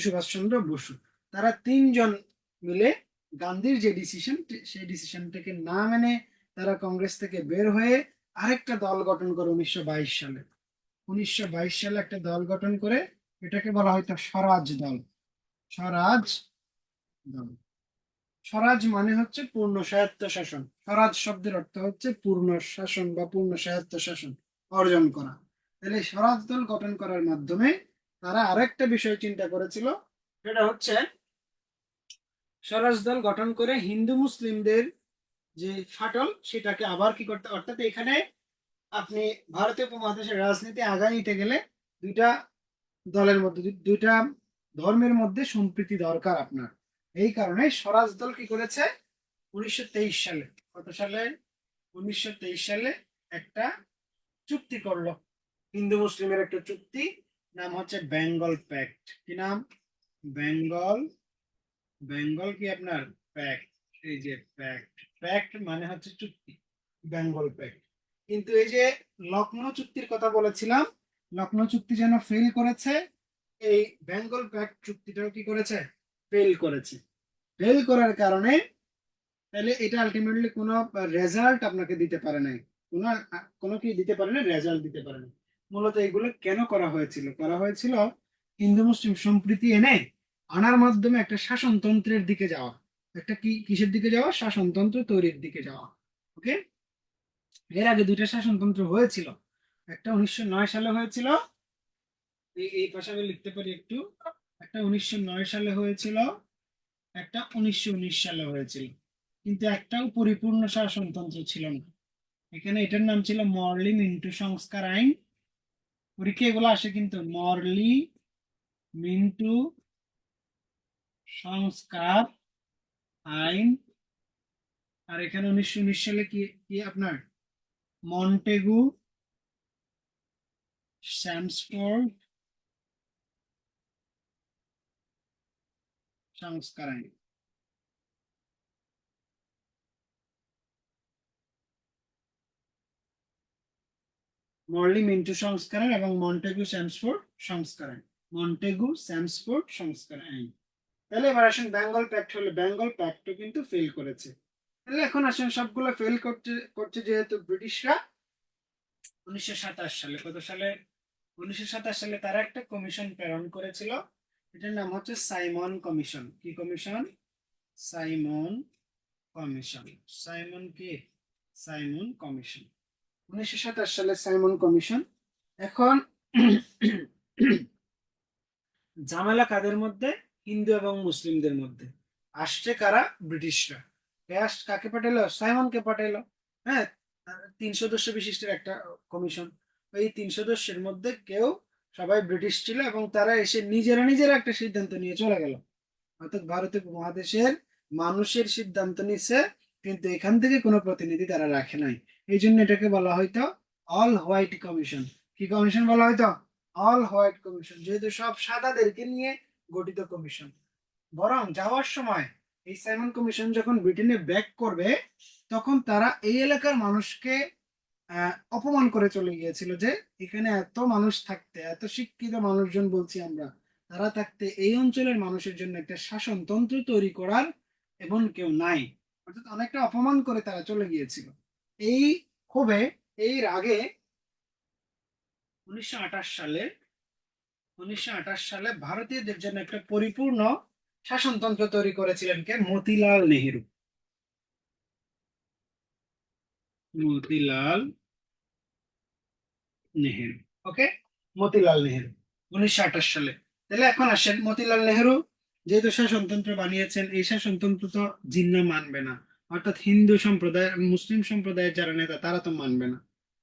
সুভাষচন্দ্র বসু। তারা তিনজন মিলে গান্ধীর যে ডিসিশন, সেই ডিসিশনটাকে না মেনে তারা কংগ্রেস থেকে বের হয়ে আরেকটা দল গঠন করে 1922 সালে। 1922 সালে একটা দল গঠন করে, এটাকে বলা হয়তো স্বরাজ দল। স্বরাজ দল। স্বরাজ মানে হচ্ছে পূর্ণ স্বায়ত্ত শাসন। স্বরাজ শব্দের অর্থ হচ্ছে পূর্ণ শাসন বা পূর্ণ স্বায়ত্ত শাসন অর্জন করা। তাহলে স্বরাজ দল গঠন করার মাধ্যমে তারা আরেকটা বিষয় চিন্তা করেছিল, সেটা হচ্ছে স্বরাজ দল গঠন করে হিন্দু মুসলিমদের যে ফাটল সেটাকে আবার কি করতে, অর্থাৎ এখানে আপনি ভারতীয় উপমহাদেশের রাজনীতি আগায় নিতে গেলে দুইটা দলের মধ্যে দুইটা ধর্মের মধ্যে সম্প্রীতি দরকার আপনার। এই কারণে স্বরাজ দল কি করেছে 1923 সালে, কত সালে, 1923 সালে একটা চুক্তি করলো, হিন্দু মুসলিমের একটা চুক্তি, নাম হচ্ছে বেঙ্গল প্যাক্ট। কি নাম? বেঙ্গল, বেঙ্গল কি আপনার প্যাক্ট, এই যে প্যাক্ট, প্যাক্ট মানে হচ্ছে চুক্তি, বেঙ্গল প্যাক্ট। কিন্তু এই যে লখনৌ চুক্তির কথা বলেছিলাম, লখনৌ চুক্তি যেন ফেল করেছে, এই বেঙ্গল প্যাক্ট চুক্তিটাও কি করেছে, ফেল করেছে। ফেল করার কারণে তাহলে এটা আলটিমেটলি কোনো রেজাল্ট আপনাকে দিতে পারে নাই, কোনো কোনো কি দিতে পারে না, রেজাল্ট দিতে পারে না। মূলত এগুলো কেন করা হয়েছিল, করা হয়েছিল হিন্দু মুসলিম সম্প্রীতি এনে আনার মাধ্যমে একটা শাসনতন্ত্রের দিকে যাওয়া, একটা কি কিসের দিকে যাওয়া, শাসনতন্ত্র তৈরির দিকে যাওয়া। ওকে, এর আগে দুইটা শাসনতন্ত্র হয়েছিল, একটা 1909 সালে হয়েছিল, এই পাশে আমি লিখতে পারি একটু, একটা 1909 সালে হয়েছিল, একটা 1919 সালে হয়েছিল, কিন্তু একটাও পরিপূর্ণ শাসনতন্ত্র ছিল না। এখানে এটার নাম ছিল মরলি মিন্টু সংস্কার আইন। পরীক্ষা এগুলো আসে কিন্তু, মরলি মিন্টু সংস্কার আইন। আর এখানে 1919 সালে কি কি আপনার মন্টেগু স্যামসফোর্ড সংস্কার আইন। মরলি মিন্টু সংস্কার আইন এবং মন্টেগু স্যামসফোর্ড সংস্কার আইন, মন্টেগু স্যামসফোর্ড সংস্কার আইন। তাহলে এবার আসেন বেঙ্গল প্যাক্ট, হলে বেঙ্গল প্যাক্টও কিন্তু ফেল করেছে। তাহলে এখন আসেন সবগুলো ফেল করতে করছে যেহেতু ব্রিটিশরা, 1927 সালে, কত সালে, 1927 সালে তারা একটা কমিশন প্রেরণ করেছিল, এটার নাম হচ্ছে সাইমন কমিশন। কি কমিশন? Simon commission. সাইমন কি? সাইমন কমিশন, 1927 সালে সাইমন কমিশন। এখন ঝামেলা কাদের মধ্যে? হিন্দু এবং মুসলিমদের মধ্যে। আসছে কারা? ব্রিটিশরা। কাকে পাঠালো? সাইমনকে পাঠালো। হ্যাঁ, 3 সদস্য বিশিষ্ট একটা কমিশন। এই 3 সদস্যের মধ্যে কেউ, সবাই ব্রিটিশ ছিল এবং তারা এসে নিজেরা নিজেরা একটা সিদ্ধান্ত নিয়ে চলে গেল, অর্থাৎ ভারতীয় উপমহাদেশের মানুষের সিদ্ধান্ত নিচ্ছে, কিন্তু এখান থেকে কোনো প্রতিনিধি তারা রাখে নাই। এই জন্য এটাকে বলা হয়তো অল হোয়াইট কমিশন। কি কমিশন বলা হয়তো? অল হোয়াইট কমিশন, যেহেতু সব সাদাদেরকে নিয়ে গঠিত কমিশন। বরং যাওয়ার সময় এই সাইমন কমিশন যখন ব্রিটেনে ব্যাক করবে, তখন তারা এই এলাকার মানুষকে অপমান করে চলে গিয়েছিল, যে এখানে এত মানুষ থাকতে, এত শিক্ষিত মানুষজন বলছি আমরা, তারা থাকতে এই অঞ্চলের মানুষের জন্য একটা শাসনতন্ত্র তৈরি করার এমন কেউ নাই, অর্থাৎ অনেকটা অপমান করে তারা চলে গিয়েছিল। এই ক্ষোভে, এই রাগে 1928 সালে, 1928 সালে ভারতীয়দের জন্য একটা পরিপূর্ণ শাসনতন্ত্র তৈরি করেছিলেন কে? মতিলাল নেহেরু। মতিলাল নেহেরু। ওকে, মতিলাল নেহেরু, 1928 সালে। তাহলে এখন আসেন, মতিলাল নেহেরু যেহেতু শাসনতন্ত্র বানিয়েছেন, এই শাসনতন্ত্র তো জিন্না মানবে না, অর্থাৎ হিন্দু সম্প্রদায় মুসলিম সম্প্রদায়ের যারা নেতা তারা তো মানবে না,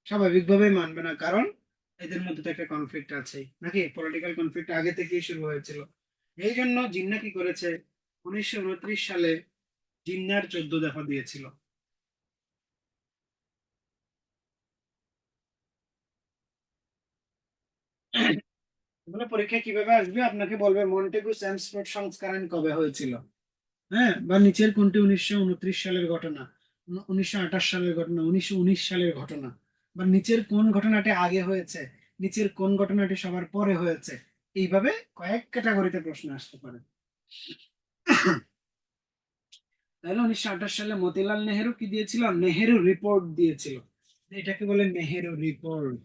স্বাভাবিকভাবেই মানবে না, কারণ এদের মধ্যে তো একটা কনফ্লিক্ট আছে নাকি, পলিটিক্যাল কনফ্লিক্ট আগে থেকেই শুরু হয়েছিল। এই জন্য জিন্না কি করেছে, 1929 সালে জিন্নার 14 দফা দিয়েছিল। এগুলো পরীক্ষায় কিভাবে আসবে, আপনাকে বলবে মন্টেগু স্যামসফোর্ড সংস্কার আইন কবে হয়েছিল, হ্যাঁ, বা নিচের কোনটি 1929 সালের ঘটনা, 1928 সালের ঘটনা, 1919 সালের ঘটনা, বা নিচের কোন ঘটনাটি আগে হয়েছে, নিচের কোন ঘটনাটি সবার পরে হয়েছে। এইভাবে কয়েক ক্যাটাগরিতে প্রশ্ন আসতে পারে। তাহলে 1928 সালে মতিলাল নেহেরু কি দিয়েছিল? নেহেরু রিপোর্ট দিয়েছিল। এটাকে বলে নেহেরু রিপোর্ট।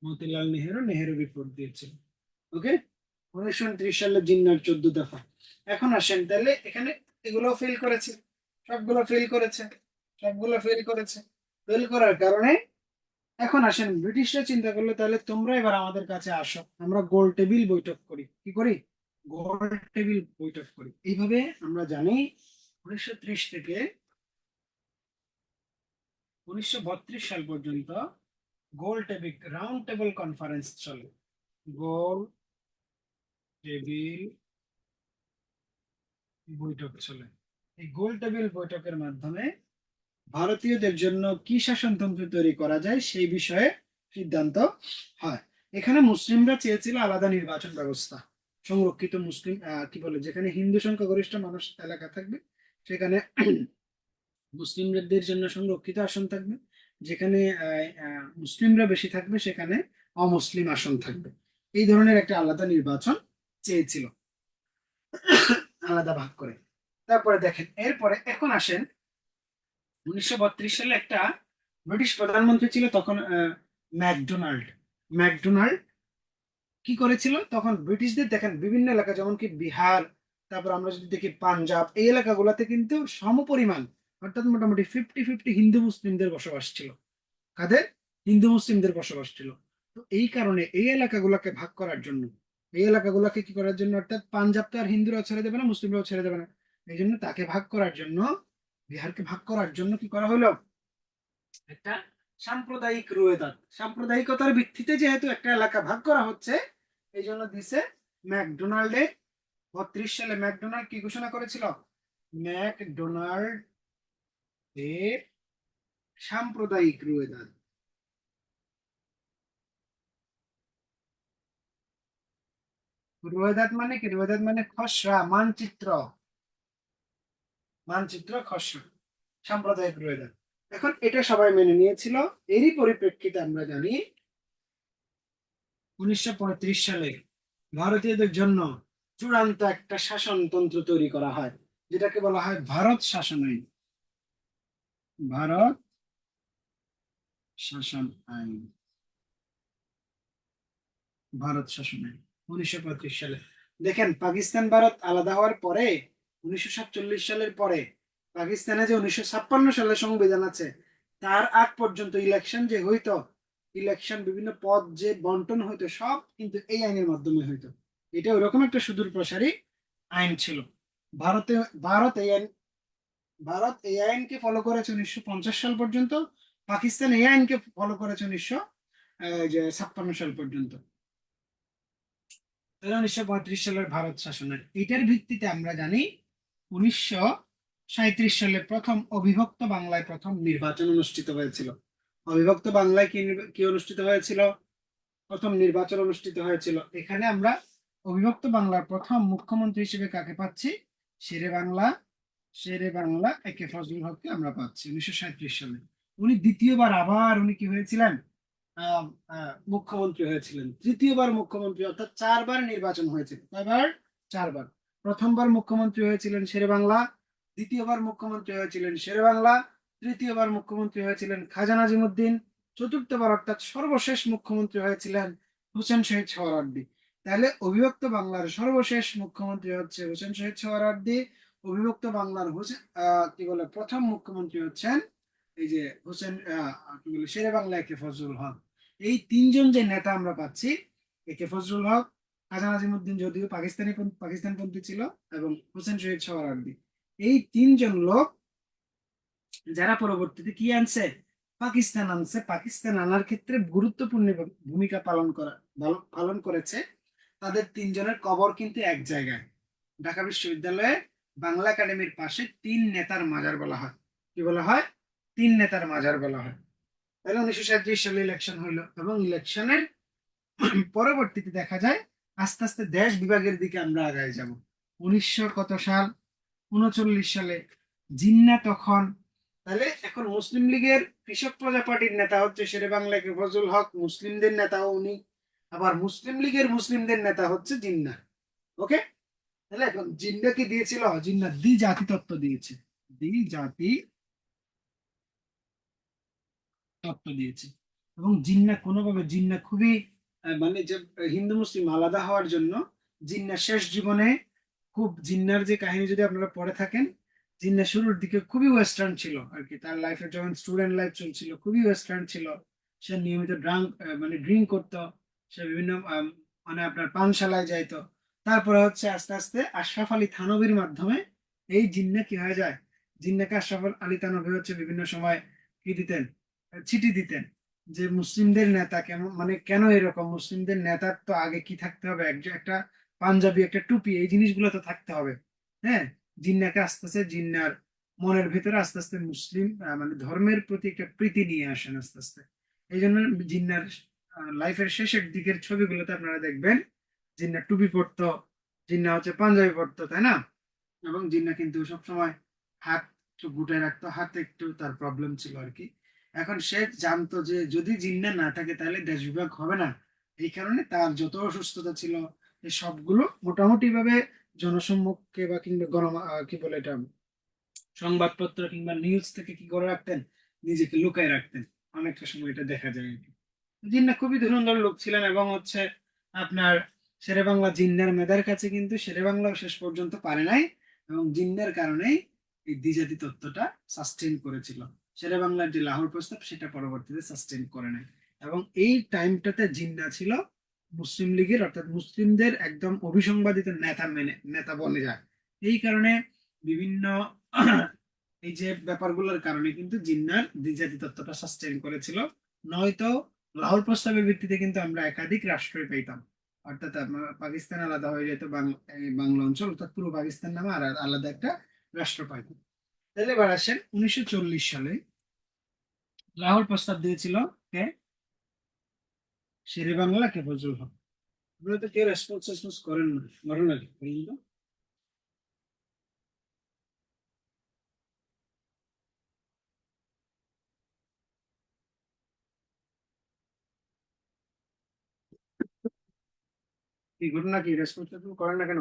মতিলাল নেহেরু নেহেরু রিপোর্ট দিয়েছিল। ওকে, 1929 সালে জিন্নার 14 দফা। এখন আসেন, তাহলে এখানে এগুলো ফেল করেছে, সবগুলো ফেল করেছে, সবগুলো ফেল করেছে। ফেল করার কারণে এখন আসেন, ব্রিটিশরা চিন্তা করলো তাহলে তোমরা এবার আমাদের কাছে আসো, আমরা গোল টেবিল বৈঠক করি। কি করি? গোল টেবিল বৈঠক করি। এইভাবে আমরা জানি 1930 থেকে 1932 সাল পর্যন্ত গোল টেবিল রাউন্ড টেবিল কনফারেন্স চলে। গোল টেবিল বৈঠক চলে। এই গোল টেবিল বৈঠকের মাধ্যমে ভারতীয়দের জন্য কি শাসনতন্ত্র তৈরি করা যায় সেই বিষয়ে সিদ্ধান্ত হয়। এখানে মুসলিমরা চেয়েছিল আলাদা নির্বাচন ব্যবস্থা, সংরক্ষিত মুসলিম কি বলে, যেখানে হিন্দু সংখ্যাগরিষ্ঠ মানুষ এলাকা থাকবে সেখানে মুসলিমদের জন্য সংরক্ষিত আসন থাকবে, যেখানে মুসলিমরা বেশি থাকবে সেখানে অমুসলিম আসন থাকবে। এই ধরনের একটা আলাদা নির্বাচন চেয়েছিল, আলাদা ভাগ করে। তারপরে দেখেন, এরপরে এখন আসেন 1932 সালে একটা ব্রিটিশ প্রধানমন্ত্রী ছিল তখন, ম্যাকডোনাল্ড। ম্যাকডোনাল্ড কি করেছিল তখন, ব্রিটিশদের দেখেন বিভিন্ন এলাকা যেমন কি বিহার, তারপর আমরা যদি দেখি পাঞ্জাব, এই এলাকাগুলোতে কিন্তু সমপরিমাণ, অর্থাৎ মোটামুটি 50-50 হিন্দু মুসলিমদের বসবাস ছিল। কাদের? হিন্দু মুসলিমদের বসবাস ছিল। তো এই কারণে এই এলাকাগুলোকে ভাগ করার জন্য, এই এলাকাগুলোকে কি করার জন্য, অর্থাৎ পাঞ্জাব তো আর হিন্দুরাও ছেড়ে দেবে না, মুসলিমরাও ছেড়ে দেবে না, এই জন্য তাকে ভাগ করার জন্য, বিহারকে ভাগ করার জন্য কি করা হলো, একটা সাম্প্রদায়িক রুয়েদাত, সাম্প্রদায়িকতার ভিত্তিতে যেহেতু একটা এলাকা ভাগ করা হচ্ছে, এই জন্য দিছে ম্যাকডোনাল্ডে। 32 সালে ম্যাকডোনাল্ড কি ঘোষণা করেছিল, ম্যাকডোনাল্ড এর সাম্প্রদায়িক রুয়েদাত। রুয়েদাত মানে কি? রুয়েদাত মানে খসড়া মানচিত্র, মানচিত্র খসড়া, সাম্প্রদায়িক রুয়েদাত। এখন এটা সবাই মেনে নিয়েছিল। এরই পরিপ্রেক্ষিতে আমরা জানি 1935 সালে ভারতীয়দের জন্য চূড়ান্ত একটা শাসনতন্ত্র তৈরি করা হয়, যেটাকে বলা হয় ভারত শাসন আইন। ভারত শাসন আইন, ভারত শাসন আইন 1935 সালে। দেখেন, পাকিস্তান ভারত আলাদা হওয়ার পরে 1947 সালের পরে পাকিস্তানে যে 1956 সালের সংবিধান আছে, তার আগ পর্যন্ত ইলেকশন যে হইতো, ইলেকশন বিভিন্ন পদ যে বন্টন হইতো, সব কিন্তু এই আইনের মাধ্যমে হইতো। এটা ওইরকম একটা সুদূর প্রসারী আইন ছিল। ভারতে ভারত এই আইন ভারত এই আইনকে ফলো করেছে 1950 সাল পর্যন্ত, পাকিস্তান এই আইনকে ফলো করেছে 1956 সাল পর্যন্ত। 1935 সালের ভারত শাসনের এটার ভিত্তিতে আমরা জানি 1937 সালে প্রথম অবিভক্ত বাংলায় প্রথম নির্বাচন অনুষ্ঠিত হয়েছিল। অবিভক্ত বাংলায় কি অনুষ্ঠিত হয়েছিল? প্রথম নির্বাচন অনুষ্ঠিত হয়েছিল। এখানে আমরা অবিভক্ত বাংলার প্রথম মুখ্যমন্ত্রী হিসেবে কাকে পাচ্ছি? শেরে বাংলা, শেরে বাংলা একে ফজলুল হককে আমরা পাচ্ছি 1937 সালে। উনি দ্বিতীয়বার আবার উনি কি হয়েছিলেন? মুখ্যমন্ত্রী হয়েছিলেন, তৃতীয়বার মুখ্যমন্ত্রী, অর্থাৎ 4বার নির্বাচন হয়েছিল। কয়বার? 4বার। প্রথমবার মুখ্যমন্ত্রী হয়েছিলেন শেরে বাংলা, দ্বিতীয়বার মুখ্যমন্ত্রী হয়েছিলেন শেরে বাংলা, তৃতীয়বার মুখ্যমন্ত্রী হয়েছিলেন খাজা নাজিমুদ্দিন, চতুর্থবার অর্থাৎ সর্বশেষ মুখ্যমন্ত্রী হয়েছিলেন হোসেন শহীদ সোহরাওয়ার্দী। তাহলে অবিভক্ত বাংলার সর্বশেষ মুখ্যমন্ত্রী হচ্ছে হোসেন শহীদ সোহরাওয়ার্দী। অবিভক্ত বাংলার হোসেন কি বলে প্রথম মুখ্যমন্ত্রী হচ্ছেন এই যে হোসেন কি বলে শেরে বাংলা একে ফজলুল হক। এই তিনজন যে নেতা আমরা পাচ্ছি, একে ফজলুল হক, খাজা নাজিমুদ্দিন যদিও পাকিস্তানপন্থী ছিল, এবং হোসেন শহীদ সোহরাওয়ার্দী, এই তিনজন লোক যারা পরবর্তীতে কি আনছে, পাকিস্তান আনছে। পাকিস্তান আনার ক্ষেত্রে গুরুত্বপূর্ণ ভূমিকা পালন করেছে। তাদের তিনজনের কবর কিন্তু এক জায়গায়, ঢাকা বিশ্ববিদ্যালয়ে বাংলা একাডেমির পাশে 3 নেতার মাজার বলা হয়। কি বলা হয়? 3 নেতার মাজার বলা হয়। তাহলে 1937 সালে ইলেকশন হইলো, এবং ইলেকশনের পরবর্তীতে দেখা যায় আস্তে আস্তে দেশ বিভাগের দিকে আমরা আগায় যাব। 1900 কত সাল? 39 সালে জিন্না তখন, তাহলে এখন মুসলিম লীগের কৃষক প্রজা পার্টির নেতা হচ্ছে শেরে বাংলা কে ফজলুল হক, মুসলিমদের নেতাও উনি, আবার মুসলিম লীগের মুসলিমদের নেতা হচ্ছে জিন্না। ওকে, তাহলে এখন জিন্না কি দিয়েছিল? জিন্না দ্বিজাতি তত্ত্ব দিয়েছে, দ্বিজাতি তত্ত্ব দিয়েছে। এবং জিন্না খুবই মানে যে হিন্দু মুসলিম আলাদা হওয়ার জন্য জিন্না শেষ জীবনে খুব, জিন্নার যে কাহিনী যদি আপনারা পড়ে থাকেন, জিন্না শুরুর দিকে খুবই ওয়েস্টার্ন ছিল আর কি। তার লাইফে যখন স্টুডেন্ট লাইফ চলছিল খুবই ওয়েস্টার্ন ছিল। সে নিয়মিত মানে ড্রিঙ্ক করতো। সে বিভিন্ন মানে আপনার পানশালায় যাইতো। তারপরে হচ্ছে আস্তে আস্তে আশরাফ আলী থানভীর মাধ্যমে এই জিন্না কি হয়ে যায়, জিন্নাকে আশরাফ আলী থানভী হচ্ছে বিভিন্ন সময় কি দিতেন, চিঠি দিতেন যে মুসলিমদের নেতা কেমন, মানে কেন এরকম, মুসলিমদের নেতার তো আগে কি থাকতে হবে, একটা পাঞ্জাবি, একটা টুপি, এই জিনিসগুলো তো থাকতে হবে। হ্যাঁ, জিন্নাকে আস্তে আস্তে, জিন্নার মনের ভেতরে আস্তে আস্তে মুসলিম মানে ধর্মের প্রতি একটা প্রীতি নিয়ে আসেন আস্তে আস্তে। এই জন্য জিন্নার লাইফের শেষের দিকের ছবিগুলোতে আপনারা দেখবেন জিন্না টুপি পরতো, জিন্না হচ্ছে পাঞ্জাবি পরতো, তাই না? এবং জিন্না কিন্তু সবসময় হাত একটু গুটায় রাখতো, হাতে একটু তার প্রবলেম ছিল আর কি। এখন সে জানতো যে যদি জিন্না না থাকে তাহলে দেশ বিভাগ হবে না। এই কারণে তার যত অসুস্থতা ছিল এই সবগুলো মোটামুটি ভাবে জনসম্মুখে বা কিংবা কি বলে এটা, সংবাদপত্র কিংবা নিউজ থেকে কি করে রাখতেন, নিজেকে লুকায় রাখতেন। অনেকটা সময় এটা দেখা যায় আর কি। জিন্না খুবই ধুরন্ধর লোক ছিলেন এবং হচ্ছে আপনার শেরে বাংলা জিন্নার মেধার কাছে কিন্তু শেরে বাংলাও শেষ পর্যন্ত পারে নাই, এবং জিন্নার কারণেই এই দ্বিজাতি তত্ত্বটা সাস্টেইন করেছিল। শেরে বাংলার যে লাহোর প্রস্তাব সেটা পরবর্তীতে সাস্টেইন করে নাই। এবং এই টাইমটাতে জিন্না ছিল মুসলিম লীগের, অর্থাৎ মুসলিমদের একদম অভিসংবাদিত নেতা বনে যায়। এই কারণে বিভিন্ন এই যে ব্যাপারগুলোর কারণে কিন্তু জিন্নার দ্বিজাতি তত্ত্বটা সাস্টেইন করেছিল। নয়তো লাহোর প্রস্তাবের ভিত্তিতে কিন্তু আমরা একাধিক রাষ্ট্রই পেতাম, অর্থাৎ পাকিস্তান আলাদা হয়ে যেত, এই বাংলা অঞ্চল অর্থাৎ পূর্ব পাকিস্তান নামে আর আলাদা একটা রাষ্ট্র পাইতাম। তাহলে এবার আসেন 1940 সালে লাহোর প্রস্তাব দিয়েছিল কে? শেরে বাংলা কে? ফজলুল হক। এগুলো তো কেউ রেসপন্স করেন না, করেন নাকি বলুন তো? এই ঘটনা কি রেসপন্স করেন না কেন?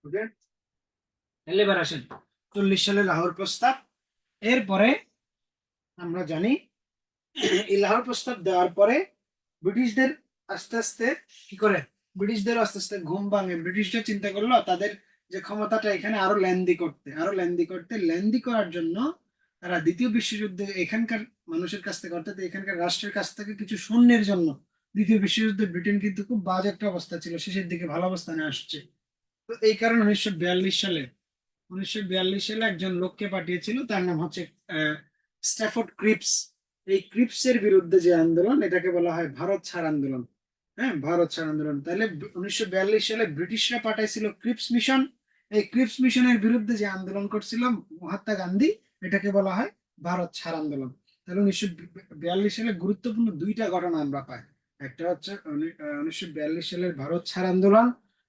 ওকে, তাহলে এবার আসেন 40 সালে লাহোর প্রস্তাব। এরপরে আমরা জানি এই লাহোর প্রস্তাব দেওয়ার পরে ব্রিটিশদের আস্তে আস্তে কি করে, ব্রিটিশদের আস্তে আস্তে ঘুম ভাঙে। ব্রিটিশরা চিন্তা করলো তাদের যে ক্ষমতাটা এখানে আরো লেন্দি করতে, লেন্দি করার জন্য তারা দ্বিতীয় বিশ্বযুদ্ধে এখানকার মানুষের কাছ থেকে, অর্থাৎ এখানকার রাষ্ট্রের কাছ থেকে কিছু সৈন্যের জন্য, দ্বিতীয় বিশ্বযুদ্ধে ব্রিটেন কিন্তু খুব বাজে একটা অবস্থা ছিল, শেষের দিকে ভালো অবস্থানে আসছে। তো এই কারণে 1942 সালে একজন লোককে পাঠিয়েছিল, তার নাম হচ্ছে স্ট্যাফোর্ড ক্রিপস। এই ক্রিপসের বিরুদ্ধে যে আন্দোলন, এটাকে বলা হয় ভারত ছাড় আন্দোলন। হ্যাঁ, ভারত ছাড় আন্দোলন। তাহলে 1942 সালে ব্রিটিশরা পাঠাইছিল ক্রিপস মিশন। এই ক্রিপস মিশনের বিরুদ্ধে যে আন্দোলন করছিল মহাত্মা গান্ধী, এটাকে বলা হয় ভারত ছাড় আন্দোলন। তাহলে 1942 সালে গুরুত্বপূর্ণ দুইটা ঘটনা আমরা পাই। একটা হচ্ছে 1942 সালের ভারত ছাড় আন্দোলন,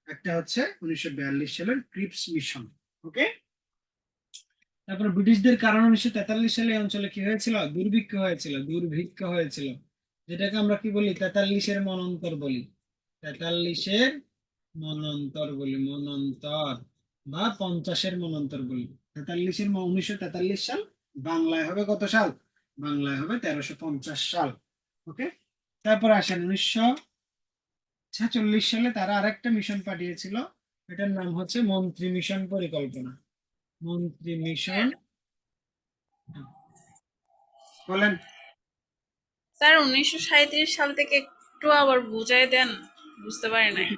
একটা হচ্ছে 1942 সালের ক্রিপস মিশন। ওকে, তারপর ব্রিটিশদের কারণে 1943 সালে এই অঞ্চলে কি হয়েছিল, দুর্ভিক্ষ হয়েছিল, যেটাকে আমরা কি বলি, তেতাল্লিশের মনন্তর বলি। তেতাল্লিশের মনন্তর বা 50-এর মনন্তর বলি। 1943 সাল বাংলায় হবে কত সাল? বাংলায় হবে 1350 সাল। ওকে, তারপর আসেন 1946 সালে তারা আরেকটা মিশন পাঠিয়েছিল, এটার নাম হচ্ছে মন্ত্রী মিশন পরিকল্পনা। মন্ত্রী মিশন, বলেন। স্যার 1937 সাল থেকে একটু আবার বুঝাই দেন, বুঝতে পারি নাই।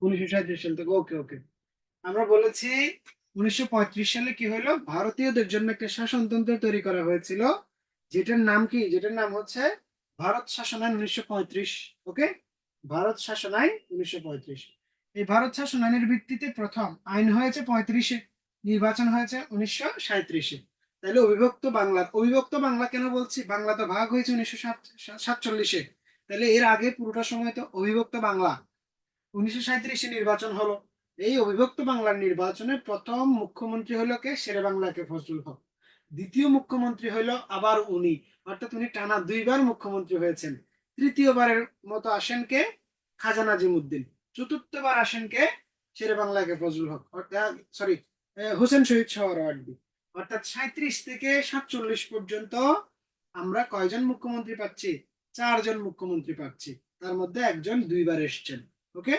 1937 সাল থেকে, ওকে ওকে। আমরা বলেছি 1935 সালে কি হলো, ভারতীয়দের জন্য একটা শাসনতন্ত্র তৈরি করা হয়েছিল, যেটার নাম কি, যেটার নাম হচ্ছে ভারত শাসন আইন 1935। ওকে, ভারত শাসন আইন 1935। এই ভারত শাসন আইনের ভিত্তিতে প্রথম আইন হয়েছে 35-এ, নির্বাচন হয়েছে 1937-এ। তাহলে অবিভক্ত বাংলা কেন বলছি, বাংলা তো ভাগ হয়েছে 1947-এ। তাহলে এর আগে পুরোটা সময় তো অবিভক্ত বাংলা। 1937-এ নির্বাচন হলো। এই অবিভক্ত বাংলার নির্বাচনে প্রথম মুখ্যমন্ত্রী হলো কে? শেরে বাংলাকে ফজলুল হক। দ্বিতীয় মুখ্যমন্ত্রী হলো আবার উনি, অর্থাৎ উনি টানা দুইবার মুখ্যমন্ত্রী হয়েছেন। তৃতীয়বারের মতো আসেন কে? খাজা নাজিমুদ্দিন। চতুর্থবার আসেন কে? শেরে বাংলাকে ফজলুল হক, অর্থাৎ সরি, হোসেন শহীদ সোহরাওয়ার্দী। অর্থাৎ 37 থেকে 47 পর্যন্ত আমরা কয়জন মুখ্যমন্ত্রী পাচ্ছি? চারজন মুখ্যমন্ত্রী পাচ্ছি, তার মধ্যে একজন দুইবার এসছেন। ওকে,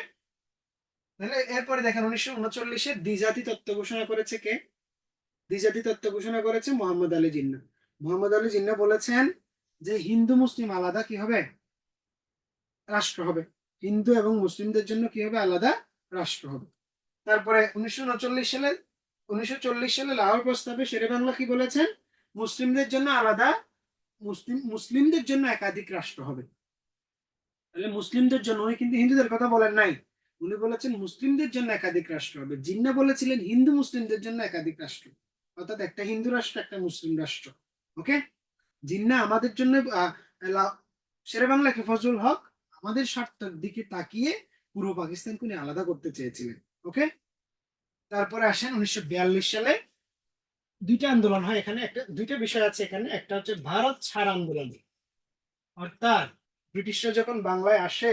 তাহলে এরপরে দেখেন 1939-এ দ্বিজাতি তত্ত্ব ঘোষণা করেছে কে? দ্বিজাতি তত্ত্ব ঘোষণা করেছে মোহাম্মদ আলী জিন্নাহ। মোহাম্মদ আলী জিন্নাহ বলেছেন যে হিন্দু মুসলিম আলাদা কি হবে, রাষ্ট্র হবে। হিন্দু এবং মুসলিমদের জন্য কি হবে, আলাদা রাষ্ট্র হবে। তারপরে 1940 সালে লাহোর প্রস্তাবে শেরেবাংলা কি বলেছেন, মুসলিমদের জন্য আলাদা, মুসলিমদের জন্য একাধিক রাষ্ট্র হবে। তাহলে মুসলিমদের জন্য, উনি কিন্তু হিন্দুদের কথা বলেন নাই, উনি বলেছেন মুসলিমদের জন্য একাধিক রাষ্ট্র হবে। জিন্না বলেছিলেন হিন্দু মুসলিমদের জন্য একাধিক রাষ্ট্র, অর্থাৎ একটা হিন্দু রাষ্ট্র একটা মুসলিম রাষ্ট্র। ওকে, জিন্না আমাদের জন্য শেরেবাংলা ফজলুল হক আমাদের স্বার্থের দিকে তাকিয়ে পূর্ব পাকিস্তানকে উনি আলাদা করতে চেয়েছিলেন। ওকে, তারপরে আসেন 1942 সালে দুইটা আন্দোলন হয় এখানে, একটা দুইটা বিষয় আছে এখানে, একটা হচ্ছে ভারত ছাড় আন্দোলন, অর্থাৎ ব্রিটিশরা যখন বাংলায় আসে,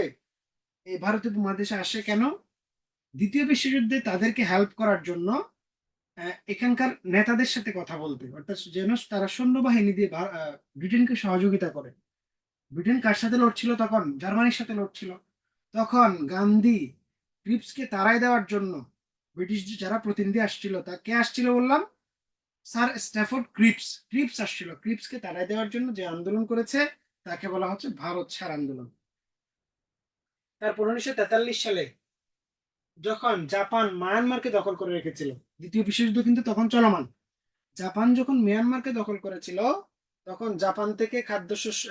এই ভারতীয় উপমহাদেশে আসে কেন, দ্বিতীয় বিশ্বযুদ্ধে তাদেরকে হেল্প করার জন্য, এখানকার নেতাদের সাথে কথা বলতে, অর্থাৎ যেন তারা সৈন্যবাহিনী দিয়ে ব্রিটেনকে সহযোগিতা করে। ব্রিটেন কার সাথে লড়ছিল তখন, জার্মানির সাথে লড়ছিল। তখন গান্ধী ক্রিপসকে তাড়াই দেওয়ার জন্য ব্রিটিশ যারা প্রতিনিধি আসছিল, তা কে আসছিল বললাম, স্যার স্ট্যাফোর্ড ক্রিপস, ক্রিপস আসছিল। ক্রিপসকে তাড়াই দেওয়ার জন্য যে আন্দোলন করেছে তাকে বলা হচ্ছে ভারত ছাড় আন্দোলন। তারপর 1943 সালে যখন জাপান মায়ানমারকে দখল করে রেখেছিল, দ্বিতীয় বিশ্বযুদ্ধ কিন্তু তখন চলমান, জাপান যখন মিয়ানমারকে দখল করেছিল, তখন জাপান থেকে খাদ্যশস্য,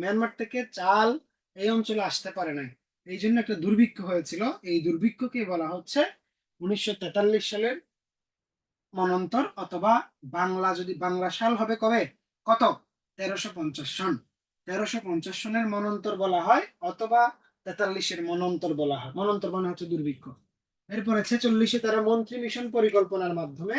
মিয়ানমার থেকে চাল এই অঞ্চলে আসতে পারে নাই, এই জন্য একটা দুর্ভিক্ষ হয়েছিল। এই দুর্ভিক্ষকে বলা হচ্ছে 1943 সালের মনন্তর, অথবা বাংলা যদি বাংলা সাল হবে কবে, কত, 1350 সন, 1350 সনের মনন্তর বলা হয়, অথবা 43-এর মনন্তর বলা হয়। মনন্তর মানে হচ্ছে দুর্ভিক্ষ। এরপরে 46-এ তারা মন্ত্রী মিশন পরিকল্পনার মাধ্যমে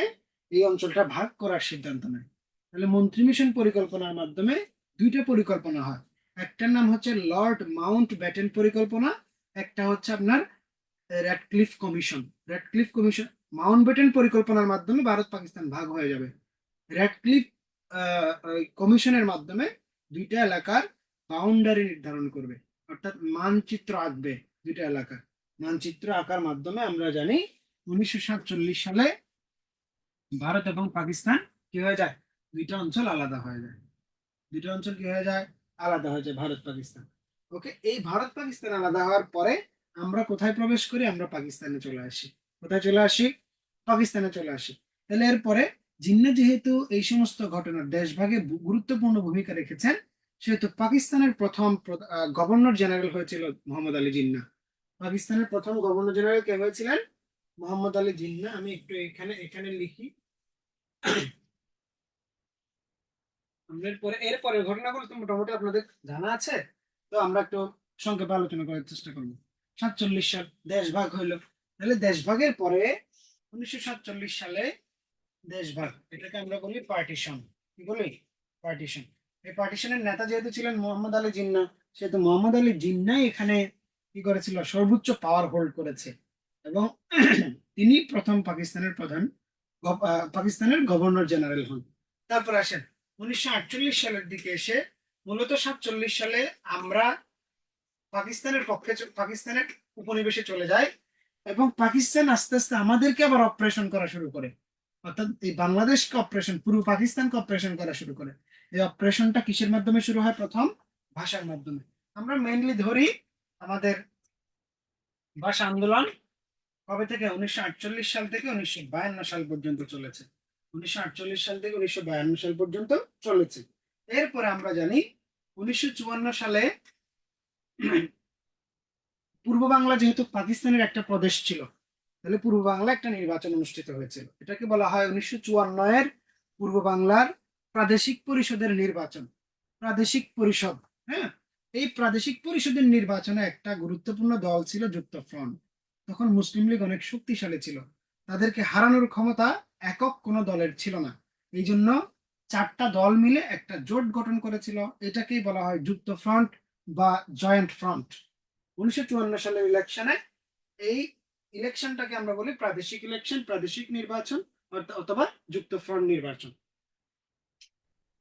এই অঞ্চলটা ভাগ করার সিদ্ধান্ত নেয়। তাহলে মন্ত্রী মিশন পরিকল্পনার মাধ্যমে দুইটা পরিকল্পনা হয়, একটার নাম হচ্ছে লর্ড মাউন্ট ব্যাটেন পরিকল্পনা, একটা হচ্ছে আপনার Radcliffe commission. Radcliffe commission, Mountbatten পরিকল্পনার মাধ্যমে ভারত পাকিস্তান ভাগ হয়ে যাবে। র্যাডক্লিফ কমিশনের মাধ্যমে দুইটা এলাকার বাউন্ডারি নির্ধারণ করবে, অর্থাৎ মানচিত্র আঁকবে দুইটা এলাকার। মানচিত্র আঁকার মাধ্যমে আমরা জানি 1947 সালে ভারত এবং পাকিস্তান কি হয়ে যায়, দুইটা অঞ্চল আলাদা হয়ে যায়। দুইটা অঞ্চল কি হয়ে যায়, আলাদা হয়ে যায়, ভারত পাকিস্তান। ওকে, এই ভারত পাকিস্তান আলাদা হওয়ার পরে আমরা কোথায় প্রবেশ করি, আমরা পাকিস্তানে চলে আসি। কোথায় চলে আসি, পাকিস্তানে চলে আসি। তাহলে এরপরে জিন্না যেহেতু এই সমস্ত ঘটনার দেশভাগে গুরুত্বপূর্ণ ভূমিকা রেখেছেন, সেহেতু পাকিস্তানের প্রথম গভর্নর জেনারেল হয়েছিল মোহাম্মদ আলী জিন্না। পাকিস্তানের প্রথম গভর্নর জেনারেল কে হয়েছিলেন, মোহাম্মদ আলী জিন্না। আমি একটু এখানে এখানে লিখি। এরপরে ঘটনাগুলো তো মোটামুটি আপনাদের জানা আছে, তো আমরা একটু সংক্ষেপে আলোচনা করার চেষ্টা করবো। 47 সাল দেশভাগ হইলো। তাহলে দেশভাগের পরে 1947 সালে দেশভাগ, এটাকে আমরা বলি পার্টিশন। কি বলি, পার্টিশন। এই পার্টিশনের নেতা যেহেতু ছিলেন মোহাম্মদ আলী জিন্না, সেহেতু মোহাম্মদ আলী জিন্নাই এখানে কি করেছিল, সর্বোচ্চ পাওয়ার হোল্ড করেছে, এবং তিনি প্রথম পাকিস্তানের পাকিস্তানের গভর্নর জেনারেল হন। তারপর আসেন 1948 সালের দিকে এসে, মূলত 1947 সালে আমরা পাকিস্তানের পক্ষে পাকিস্তানের উপনিবেশে চলে যাই, এবং পাকিস্তান আস্তে আস্তে আমাদেরকে আবার অপারেশন করা শুরু করে, অর্থাৎ এই বাংলাদেশকে অপারেশন, পূর্ব পাকিস্তানকে অপারেশন করা শুরু করে। এই অপারেশনটা কিসের মাধ্যমে শুরু হয়, প্রথম ভাষার মাধ্যমে। আমরা মেইনলি ধরি আমাদের ভাষা আন্দোলন কবে থেকে, 1948 সাল থেকে 1952 সাল পর্যন্ত চলেছে। 1948 সাল থেকে 1952 সাল পর্যন্ত চলেছে। এরপরে আমরা জানি 1954 সালে পূর্ব বাংলা যেহেতু পাকিস্তানের একটা প্রদেশ ছিল, তাহলে পূর্ব বাংলা একটা নির্বাচন অনুষ্ঠিত হয়েছিল, এটাকে বলা হয় 1954-এর পূর্ব বাংলার প্রাদেশিক পরিষদের নির্বাচন। প্রাদেশিক পরিষদ, হ্যাঁ, এই প্রাদেশিক পরিষদের নির্বাচনে একটা গুরুত্বপূর্ণ দল ছিল যুক্ত ফ্রন্ট। তখন মুসলিম লীগ অনেক শক্তিশালী ছিল, তাদেরকে হারানোর ক্ষমতা একক কোনো দলের ছিল না, এই জন্য চারটা দল মিলে একটা জোট গঠন করেছিল, এটাকেই বলা হয় যুক্ত ফ্রন্ট বা জয়েন্ট ফ্রন্ট। 1954 সালের ইলেকশনে, এই ইলেকশনটাকে আমরা বলি প্রাদেশিক ইলেকশন, প্রাদেশিক নির্বাচন, অথবা যুক্ত ফ্রন্ট নির্বাচন।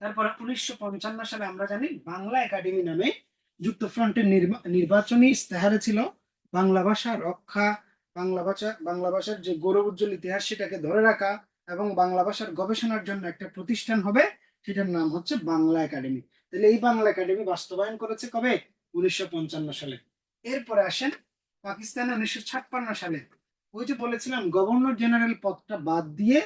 তারপর 1955 সালে আমরা জানি বাংলা একাডেমি নামে যুক্ত ফ্রন্টের নির্বাচনী ইস্তেহারে ছিল বাংলা ভাষা রক্ষা, বাংলা ভাষার যে গৌরব উজ্জ্বল ইতিহাস সেটাকে ধরে রাখা, এবং বাংলা ভাষার গবেষণার জন্য একটা প্রতিষ্ঠান হবে, সেটার নাম হচ্ছে বাংলা একাডেমি। তাহলে এই বাংলা একাডেমি বাস্তবায়ন করেছে কবে, 1955 সালে। এরপরে আসেন পাকিস্তানে 1956 সালে, ওই যে বলেছিলাম গভর্নর জেনারেল পদটা বাদ দিয়ে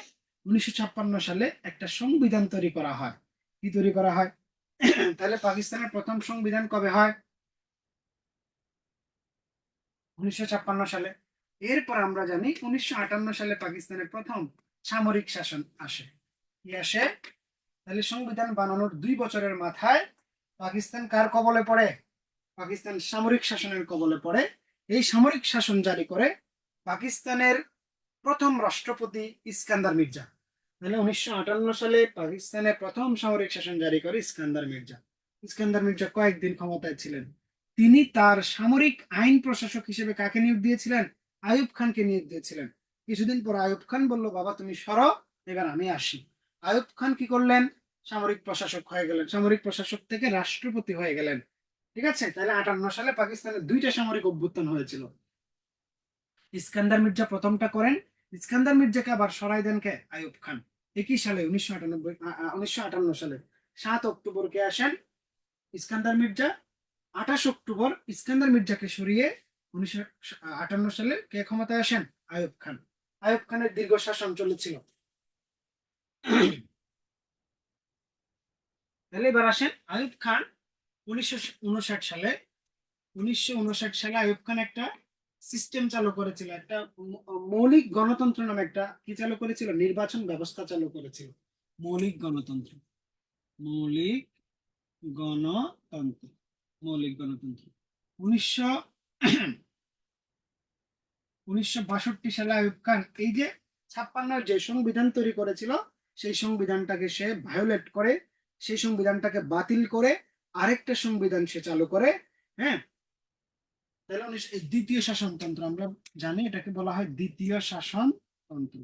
1956 সালে একটা সংবিধান তৈরি করা হয়। কি তৈরি করা হয়? তাহলে পাকিস্তানের প্রথম সংবিধান কবে হয়? 1956 সালে। এরপর আমরা জানি 1958 সালে পাকিস্তানের প্রথম সামরিক শাসন আসে। কি আসে? তাহলে সংবিধান বানানোর 2 বছরের মাথায় পাকিস্তান কার কবলে পড়ে? পাকিস্তান সামরিক শাসনের কবলে পড়ে। এই সামরিক শাসন জারি করে পাকিস্তানের প্রথম রাষ্ট্রপতি ইস্কান্দার মির্জা। তাহলে 1958 সালে পাকিস্তানে প্রথম সামরিক শাসন জারি করে ইস্কান্দার মির্জা। ইস্কান্দার মির্জা কয়েকদিন ক্ষমতায় ছিলেন। তিনি তার সামরিক আইন প্রশাসক হিসেবে কাকে নিয়োগ দিয়েছিলেন? আইয়ুব খানকে নিয়োগ দিয়েছিলেন। কিছুদিন পর আইয়ুব খান বলল, বাবা তুমি সরো, এবার আমি আসি। আইয়ুব খান কি করলেন? সামরিক প্রশাসক হয়ে গেলেন, সামরিক প্রশাসক থেকে রাষ্ট্রপতি হয়ে গেলেন। ঠিক আছে, তাহলে 58 সালে পাকিস্তানে 2টা সামরিক অভ্যুত্থান হয়েছিল। ইস্কান্দার মির্জা প্রথমটা করেন, ইস্কান্দার মির্জাকে আবার সরাই দেন কে? আইয়ুব খান। একই সালে 1958 সালে 7 অক্টোবর কে আসেন? ইস্কান্দার মির্জা। 28 অক্টোবর ইস্কান্দার মির্জাকে সরিয়ে 1958 সালে কে ক্ষমতায় আসেন? আইয়ুব খান। আইয়ুব খানের দীর্ঘ শাসন চলেছিল। তাহলে এবার আসেন আইয়ুব খান 1959 সালে। 1959 সালে আইয়ুব খান একটা সিস্টেম চালু করেছিল, একটা মৌলিক গণতন্ত্র নামে একটা কি চালু করেছিল? নির্বাচন ব্যবস্থা চালু করেছিল। মৌলিক গণতন্ত্র, মৌলিক গণতন্ত্র, মৌলিক গণতন্ত্র। 1962 সালে আইয়ুব খান এই যে 56 যে সংবিধান তৈরি করেছিল, সেই সংবিধানটাকে সে ভায়োলেট করে, সেই সংবিধানটাকে বাতিল করে আরেকটা সংবিধান সে চালু করে। হ্যাঁ, তাহলে এই দ্বিতীয় শাসনতন্ত্র আমরা জানি, এটাকে বলা হয় দ্বিতীয় শাসনতন্ত্র।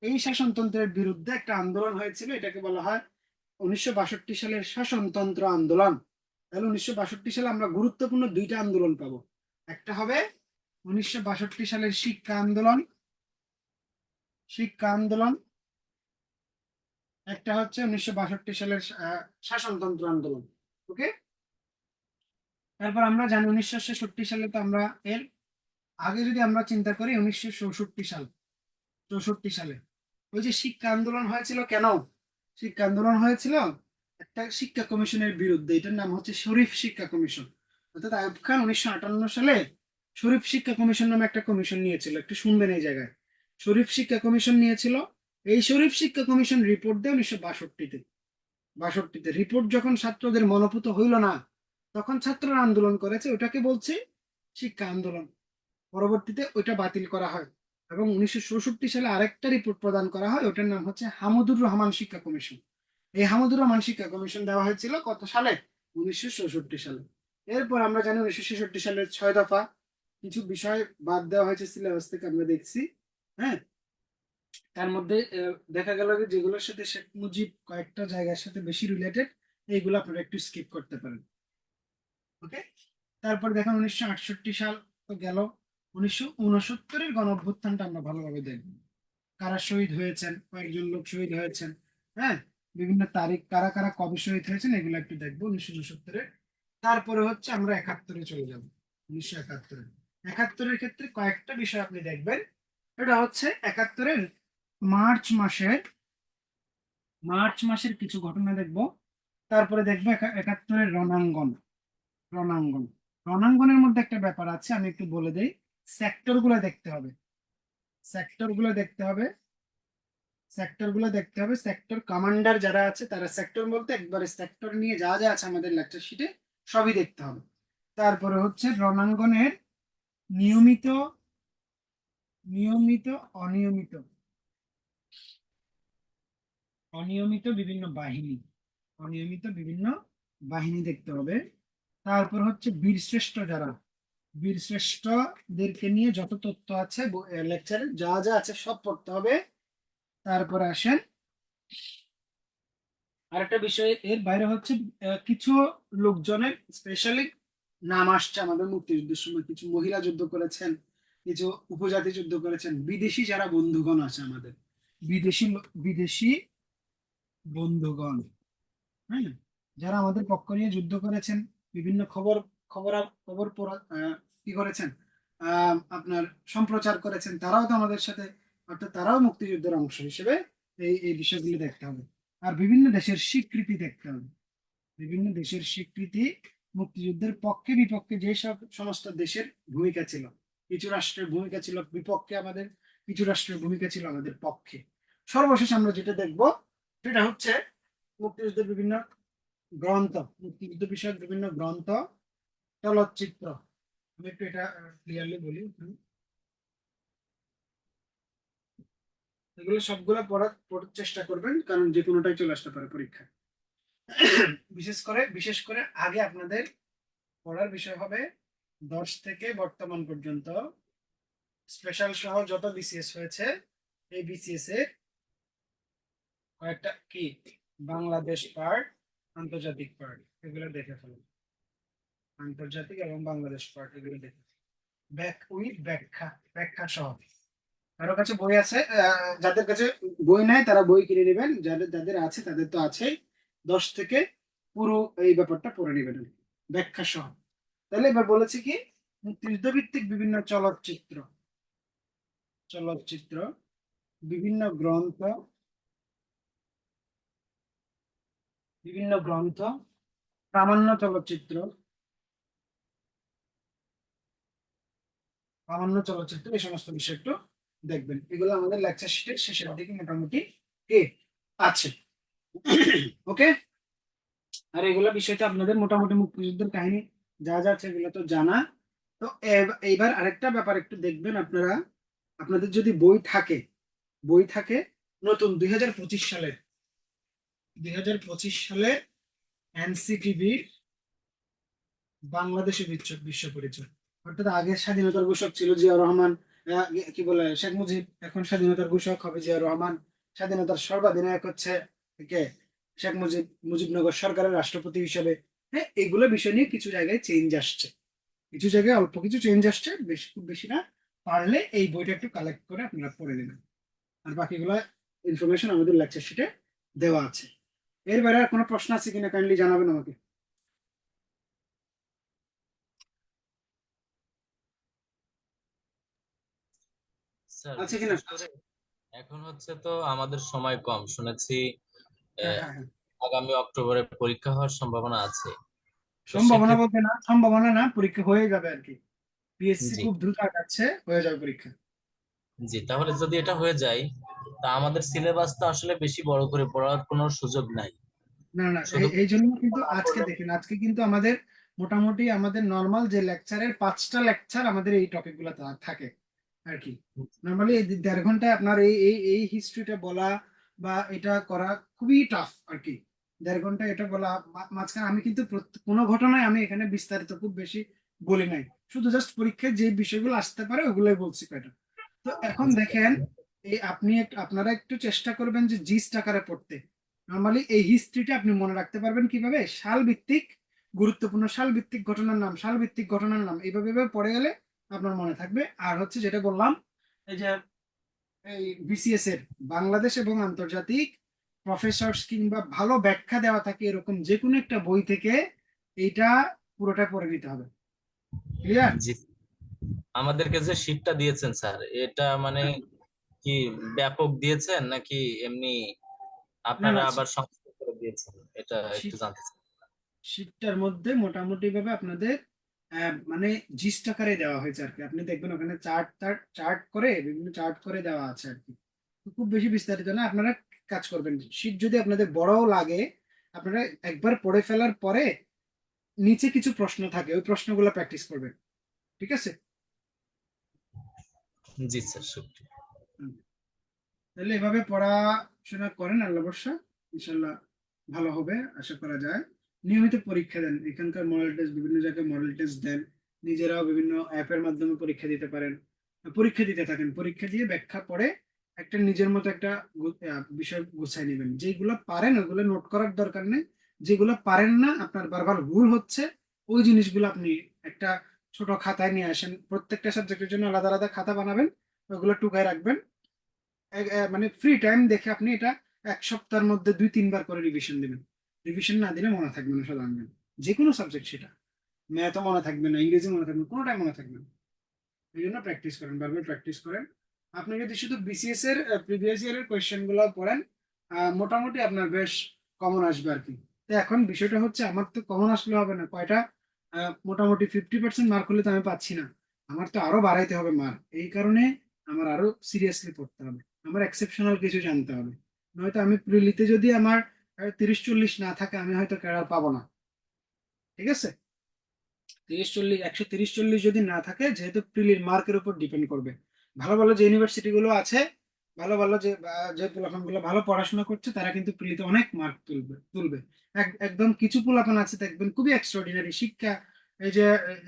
এই শাসনতন্ত্রের বিরুদ্ধে একটা আন্দোলন হয়েছিল, এটাকে বলা হয় 1962 সালের শাসনতন্ত্র আন্দোলন। তাহলে 1962 সালে আমরা গুরুত্বপূর্ণ 2টা আন্দোলন পাবো। একটা হবে 1962 সালের শিক্ষা আন্দোলন, শিক্ষা আন্দোলন। একটা হচ্ছে 1962 সালের শাসনতন্ত্র আন্দোলন। ওকে, তারপর আমরা জানি 1966 সালে, তো আমরা এর আগে যদি আমরা চিন্তা করি 1964 সাল, 64 সালে ওই যে শিক্ষা আন্দোলন হয়েছিল কেন? শিক্ষা আন্দোলন হয়েছিল একটা শিক্ষা কমিশনের বিরুদ্ধে, এটার নাম হচ্ছে শরীফ শিক্ষা কমিশন। অর্থাৎ আইয়ুব খান 1958 সালে শরীফ শিক্ষা কমিশন নামে একটা কমিশন নিয়েছিল। একটু শুনবেন এই জায়গায়, শরীফ শিক্ষা কমিশন নিয়েছিল। এই শরীফ শিক্ষা কমিশন রিপোর্ট দেয় 1962-তে রিপোর্ট যখন ছাত্রদের মনোপুত হইল না, তখন ছাত্ররা আন্দোলন করেছে, ওটাকে বলছে শিক্ষা আন্দোলন। পরবর্তীতে ওইটা বাতিল করা হয় এবং 1964 সালে আরেকটা রিপোর্ট প্রদান করা হয়, ওটার নাম হচ্ছে হামুদুর রহমান শিক্ষা কমিশন। এই হামুদুর রহমান শিক্ষা কমিশন দেওয়া হয়েছিল কত সালে? 1964 সালে। এরপর আমরা জানি 1966 সালের 6 দফা কিছু বিষয় বাদ দেওয়া হয়েছে সিলেবাস থেকে, আমরা দেখছি। হ্যাঁ, তার মধ্যে দেখা গেল যে যেগুলোর সাথে শেখ মুজিব কয়েকটা জায়গার সাথে বেশি রিলেটেড, এইগুলো আপনারা একটু স্কিপ করতে পারেন। ওকে, তারপর দেখেন 1968 সাল তো গেল। 1969-এর গণ অভ্যুত্থানটা আমরা ভালোভাবে দেখব। কারা শহীদ হয়েছেন, কয়েকজন লোক শহীদ হয়েছেন। হ্যাঁ, বিভিন্ন তারিখ, কারা কারা কবে শহীদ হয়েছেন, এগুলো একটু দেখবো 1969-এ। তারপরে হচ্ছে আমরা 71-এ চলে যাব। 1971-এর ক্ষেত্রে কয়েকটা বিষয় আপনি দেখবেন। এটা হচ্ছে 71-এর মার্চ মাসের মার্চ মাসের কিছু ঘটনা দেখব। তারপরে দেখবো 71-এর রণাঙ্গন। রণাঙ্গন, রণাঙ্গনের মধ্যে একটা ব্যাপার আছে, আমি একটু বলে দেই। সেক্টর গুলো দেখতে হবে, সেক্টর গুলো দেখতে হবে, সেক্টর গুলো দেখতে হবে। সেক্টর কমান্ডার যারা আছে তারা, সেক্টর বলতে একবারে সেক্টর নিয়ে যা যা আছে আমাদের লেকচার শিটে সবই দেখতে হবে। তারপরে হচ্ছে রণাঙ্গনের নিয়মিত, নিয়মিত, অনিয়মিত, অনিয়মিত বিভিন্ন বাহিনী, অনিয়মিত বিভিন্ন বাহিনী দেখতে হবে। তারপর হচ্ছে বীরশ্রেষ্ঠ যারা, বীরশ্রেষ্ঠদেরকে নিয়ে যত তথ্য আছে লেকচারে যা যা আছে সব পড়তে হবে। তারপরে আসেন আরেকটা বিষয়, এর বাইরে হচ্ছে কিছু লোকজনের স্পেশালি নাম আসছে আমাদের মুক্তিযুদ্ধের সময়। কিছু মহিলা যুদ্ধ করেছেন, কিছু উপজাতি যুদ্ধ করেছেন, বিদেশি যারা বন্ধুগণ আছে আমাদের, বিদেশি বন্ধুগণ, হ্যাঁ, যারা আমাদের পক্ষ নিয়ে যুদ্ধ করেছেন, বিভিন্ন খবর খবর খবর কি করেছেন, আপনার সম্প্রচার করেছেন, তারাও তো আমাদের সাথে, অর্থাৎ তারাও মুক্তিযুদ্ধের অংশ হিসেবে এই এই বিষয়গুলি দেখতে হবে। আর বিভিন্ন দেশের স্বীকৃতি দেখতে হবে, বিভিন্ন দেশের স্বীকৃতি, মুক্তিযুদ্ধের পক্ষে বিপক্ষে যে সব সমস্ত দেশের ভূমিকা ছিল, কিছু রাষ্ট্রের ভূমিকা ছিল বিপক্ষে আমাদের, কিছু রাষ্ট্রের ভূমিকা ছিল আমাদের পক্ষে। সর্বশেষ আমরা যেটা দেখব সেটা হচ্ছে মুক্তিযুদ্ধের বিভিন্ন গ্রন্থ, মুক্তিযুদ্ধ বিষয়ক বিভিন্ন গ্রন্থ, চলচ্চিত্র। আমি একটু এটা ক্লিয়ারলি বলি। এগুলো সবগুলো পড়ার চেষ্টা করবেন, কারণ যে কোনোটাই চলে আসতে পারে পরীক্ষায়। বিশেষ করে আগে আপনাদের পড়ার বিষয় হবে 10 থেকে বর্তমান পর্যন্ত স্পেশাল সহ যত বিসিএস হয়েছে, এই বিসিএস এর কয়েকটা কি বাংলাদেশ পার্ট, আন্তর্জাতিক পার্ট, এগুলো দেখে ফেলুন। আন্তর্জাতিক এবং বাংলাদেশ পার্ট এগুলো দেখে ব্যাখ্যা, ব্যাখ্যা সহ। কারো কাছে বই আছে? যাদের কাছে বই নাই তারা বই কিনে নেবেন, যাদের যাদের আছে তাদের তো আছেই। 10 থেকে পুরো এই ব্যাপারটা পড়ে নেবেন ব্যাখ্যা সহ। তাহলে এবার বলেছি কি, মুক্তিযুদ্ধ ভিত্তিক বিভিন্ন চলচ্চিত্র, চলচ্চিত্র, বিভিন্ন গ্রন্থ, বিভিন্ন গ্রন্থ, প্রামাণ্য চলচ্চিত্র, প্রামাণ্য চলচ্চিত্র, এই সমস্ত বিষয় একটু দেখবেন। এগুলো আমাদের লেকচার শিটের শেষের দিকে মোটামুটি কে আছে। ওকে। আর এগুলো বিষয়টা আপনাদের মোটামুটি মুক্তিযুদ্ধের কাহিনী যা যা আছে এগুলো তো জানা। তো এইবার আরেকটা ব্যাপার একটু দেখবেন আপনারা, আপনাদের যদি বই থাকে নতুন 2025 সালের, 2025 সালে এনসিটিভি বাংলাদেশের বিশ্ব পরিচয়, অর্থাৎ আগের স্বাধীনতার ঘোষক ছিল জিয়াউর রহমান, কি বলে শেখ মুজিব, এখন স্বাধীনতার ঘোষক হবে জিয়াউর রহমান, স্বাধীনতার সর্বাধিনায়ক হচ্ছে কে, শেখ মুজিব, মুজিবনগর সরকারের রাষ্ট্রপতি হিসেবে। হ্যাঁ, এগুলো বিষয় নিয়ে কিছু জায়গায় চেঞ্জ আসছে, কিছু জায়গায় অল্প কিছু চেঞ্জ আসছে, বেশি খুব বেশি না। পারলে এই বইটা একটু কালেক্ট করে আপনারা পড়ে নেবেন। আর বাকিগুলো ইনফরমেশন আমাদের লেকচার শিটে দেওয়া আছে। এর বাইরে আর কোনো প্রশ্ন আছে কিনা কাইন্ডলি জানাবেন আমাকে। স্যার আছে কিনা? বিশেষ করে এখন হচ্ছে তো আমাদের সময় কম শুনেছি। হ্যাঁ, আহ, হ্যাঁ, হ্যাঁ। আগামী অক্টোবরে পরীক্ষা হওয়ার সম্ভাবনা আছে। তো সম্ভাবনা সেক্ষেত্রে বলতে না, সম্ভাবনা না, পরীক্ষা হয়ে যাবে আর কি। পিএসসি জি খুব দ্রুত আগাচ্ছে, হয়ে যাবে পরীক্ষা। জি, তাহলে যদি এটা হয়ে যায় তা আমাদের সিলেবাস তো আসলে বেশি বড় করে পড়ার কোনো সুযোগ নাই। না না, শুধু এই জন্য কিন্তু না আজকে পড়লে দেখেন, আজকে কিন্তু আমাদের মোটামুটি আমাদের নর্মাল যে লেকচারের 5টা লেকচার আমাদের এই টপিক গুলো থাকে আর কি। নর্মালি এই 1.5 ঘন্টায় আপনার এই এই এই হিস্ট্রিটা বলা বা এটা করা খুবই টাফ আর কি। 1.5 ঘন্টা এটা বলা, মাঝখানে আমি কিন্তু কোনো ঘটনায় আমি এখানে বিস্তারিত খুব বেশি বলি নাই, শুধু জাস্ট পরীক্ষায় যে বিষয়গুলো আসতে পারে ওগুলোই বলছি কয়টা। তো এখন দেখেন, এই আপনারা একটু চেষ্টা করবেন যে জিস্ট আকারে পড়তে। নর্মালি এই হিস্ট্রিটা আপনি মনে রাখতে পারবেন কিভাবে, সাল ভিত্তিক, গুরুত্বপূর্ণ সাল ভিত্তিক ঘটনার নাম, সাল ভিত্তিক ঘটনার নাম, এইভাবে এইভাবে পড়ে গেলে আপনার মনে থাকবে। আর হচ্ছে যেটা বললাম, এই যে এই বিসিএস এর বাংলাদেশ এবং আন্তর্জাতিক প্রফেসরস কিংবা ভালো ব্যাখ্যা দেওয়া থাকে এরকম যে কোনো একটা বই থেকে এইটা পুরোটা পড়ে নিতে হবে। ক্লিয়ার? জি, আমাদেরকে যে শীটটা দিয়েছেন স্যার এটা মানে কি ব্যাপক দিয়েছেন নাকি এমনি না আপনারা না, আবার সংক্ষিপ্ত করে দিয়েছেন, এটা একটু শীত জানতে চাই। শীটটার মধ্যে মোটামুটি ভাবে আপনাদের মানে জিস্ট আকারে দেওয়া হয়েছে আর কি। আপনি দেখবেন ওখানে চার্ট চার্ট করে, বিভিন্ন চার্ট করে দেওয়া আছে আর কি। তো খুব বেশি বিস্তারিত না। আপনারা কাজ করবেন, শীট যদি আপনাদের বড়ও লাগে, আপনারা একবার পড়ে ফেলার পরে নিচে কিছু প্রশ্ন থাকে, ওই প্রশ্নগুলো প্র্যাকটিস করবেন। ঠিক আছে? জি স্যার, শুক্রিয়া। হুম। তাহলে এভাবে পড়াশোনা করেন, আল্লাহ ভরসা ইনশাল্লাহ ভালো হবে আশা করা যায়। নিয়মিত পরীক্ষা দেন, এখানকার মডেল টেস্ট, বিভিন্ন জায়গায় মডেল টেস্ট দেন, নিজেরাও বিভিন্ন অ্যাপের মাধ্যমে পরীক্ষা দিতে পারেন। পরীক্ষা দিতে থাকেন, পরীক্ষা দিয়ে ব্যাখ্যা পড়ে একটা নিজের মতো একটা বিষয় গুছাই নেবেন। যেগুলো পারেন ওগুলো নোট করার দরকার নেই, যেগুলো পারেন না, আপনার বারবার ভুল হচ্ছে, ওই জিনিসগুলো আপনি একটা ছোট খাতায় নিয়ে আসেন, প্রত্যেকটা সাবজেক্টের জন্য আলাদা আলাদা খাতা বানাবেন, ওগুলো টুকায় রাখবেন। মানে ফ্রি টাইম দেখে আপনি এটা 1 সপ্তাহের মধ্যে 2-3 বার করে রিভিশন দিবেন। রিভিশন না দিলে মনে থাকবে না সাধারণত, যে কোনো সাবজেক্ট, সেটা ম্যাথও মনে থাকবে না, ইংরেজি মনে থাকবে না, কোনোটাই মনে থাকবে না। এই জন্য প্র্যাকটিস করেন, বারবার প্র্যাকটিস করেন। আপনি যদি শুধু বিসিএস এর প্রিভিয়াস ইয়ারের কোয়েশ্চেন গুলো পড়েন, মোটামুটি আপনার বেশ কমন আসবে আর কি। তো এখন বিষয়টা হচ্ছে, আমার তো কমন আসলে হবে না, কয়টা মোটামুটি 50% মার্ক হলে তো আমি পাচ্ছি না, আমার তো আরো বাড়াইতে হবে মার্ক। এই কারণে আমার আরো সিরিয়াসলি পড়তে হবে, আমার এক্সেপশনাল কিছু জানতে হবে। নয়তো আমি প্রিলিতে যদি আমার 30-40 না থাকে, আমি হয়তো ক্যাডার পাবো না। ঠিক আছে, 130-40 যদি না থাকে, যেহেতু প্রিলির মার্কের উপর ডিপেন্ড করবে। ভালো ভালো যে ইউনিভার্সিটি গুলো আছে, ভালো ভালো যে পোলাপানগুলো ভালো পড়াশোনা করছে, তারা কিন্তু প্রিলিতে অনেক মার্ক তুলবে। একদম কিছু পোলাপান আছে দেখবেন খুবই এক্সট্রাঅর্ডিনারি শিক্ষা, এই যে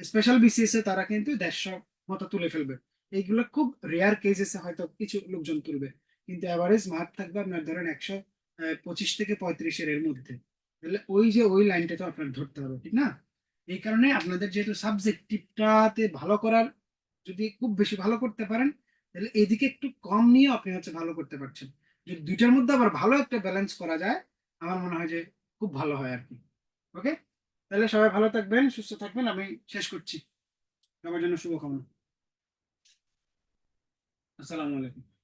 স্পেশাল বিসিএস এ তারা কিন্তু 150 মতো তুলে ফেলবে। এইগুলো খুব রেয়ার কেসেসে হয়তো কিছু লোকজন তুলবে, কিন্তু অ্যাভারেজ মার্ক থাকবে আপনার ধরেন 125 থেকে 35-এর এর মধ্যে। তাহলে ওই যে ওই লাইনটা তো আপনার ধরতে হবে, ঠিক না? এই কারণে আপনাদের যেহেতু সাবজেক্টিভটাতে ভালো করার, যদি খুব বেশি ভালো করতে পারেন, তাহলে এদিকে একটু কম নিয়ে আপনি হচ্ছে ভালো করতে পারছেন। যদি দুইটার মধ্যে আবার ভালো একটা ব্যালেন্স করা যায়, আমার মনে হয় যে খুব ভালো হয় আর কি। ওকে, তাহলে সবাই ভালো থাকবেন, সুস্থ থাকবেন, আমি শেষ করছি। সবার জন্য শুভকামনা। আসসালামু আলাইকুম।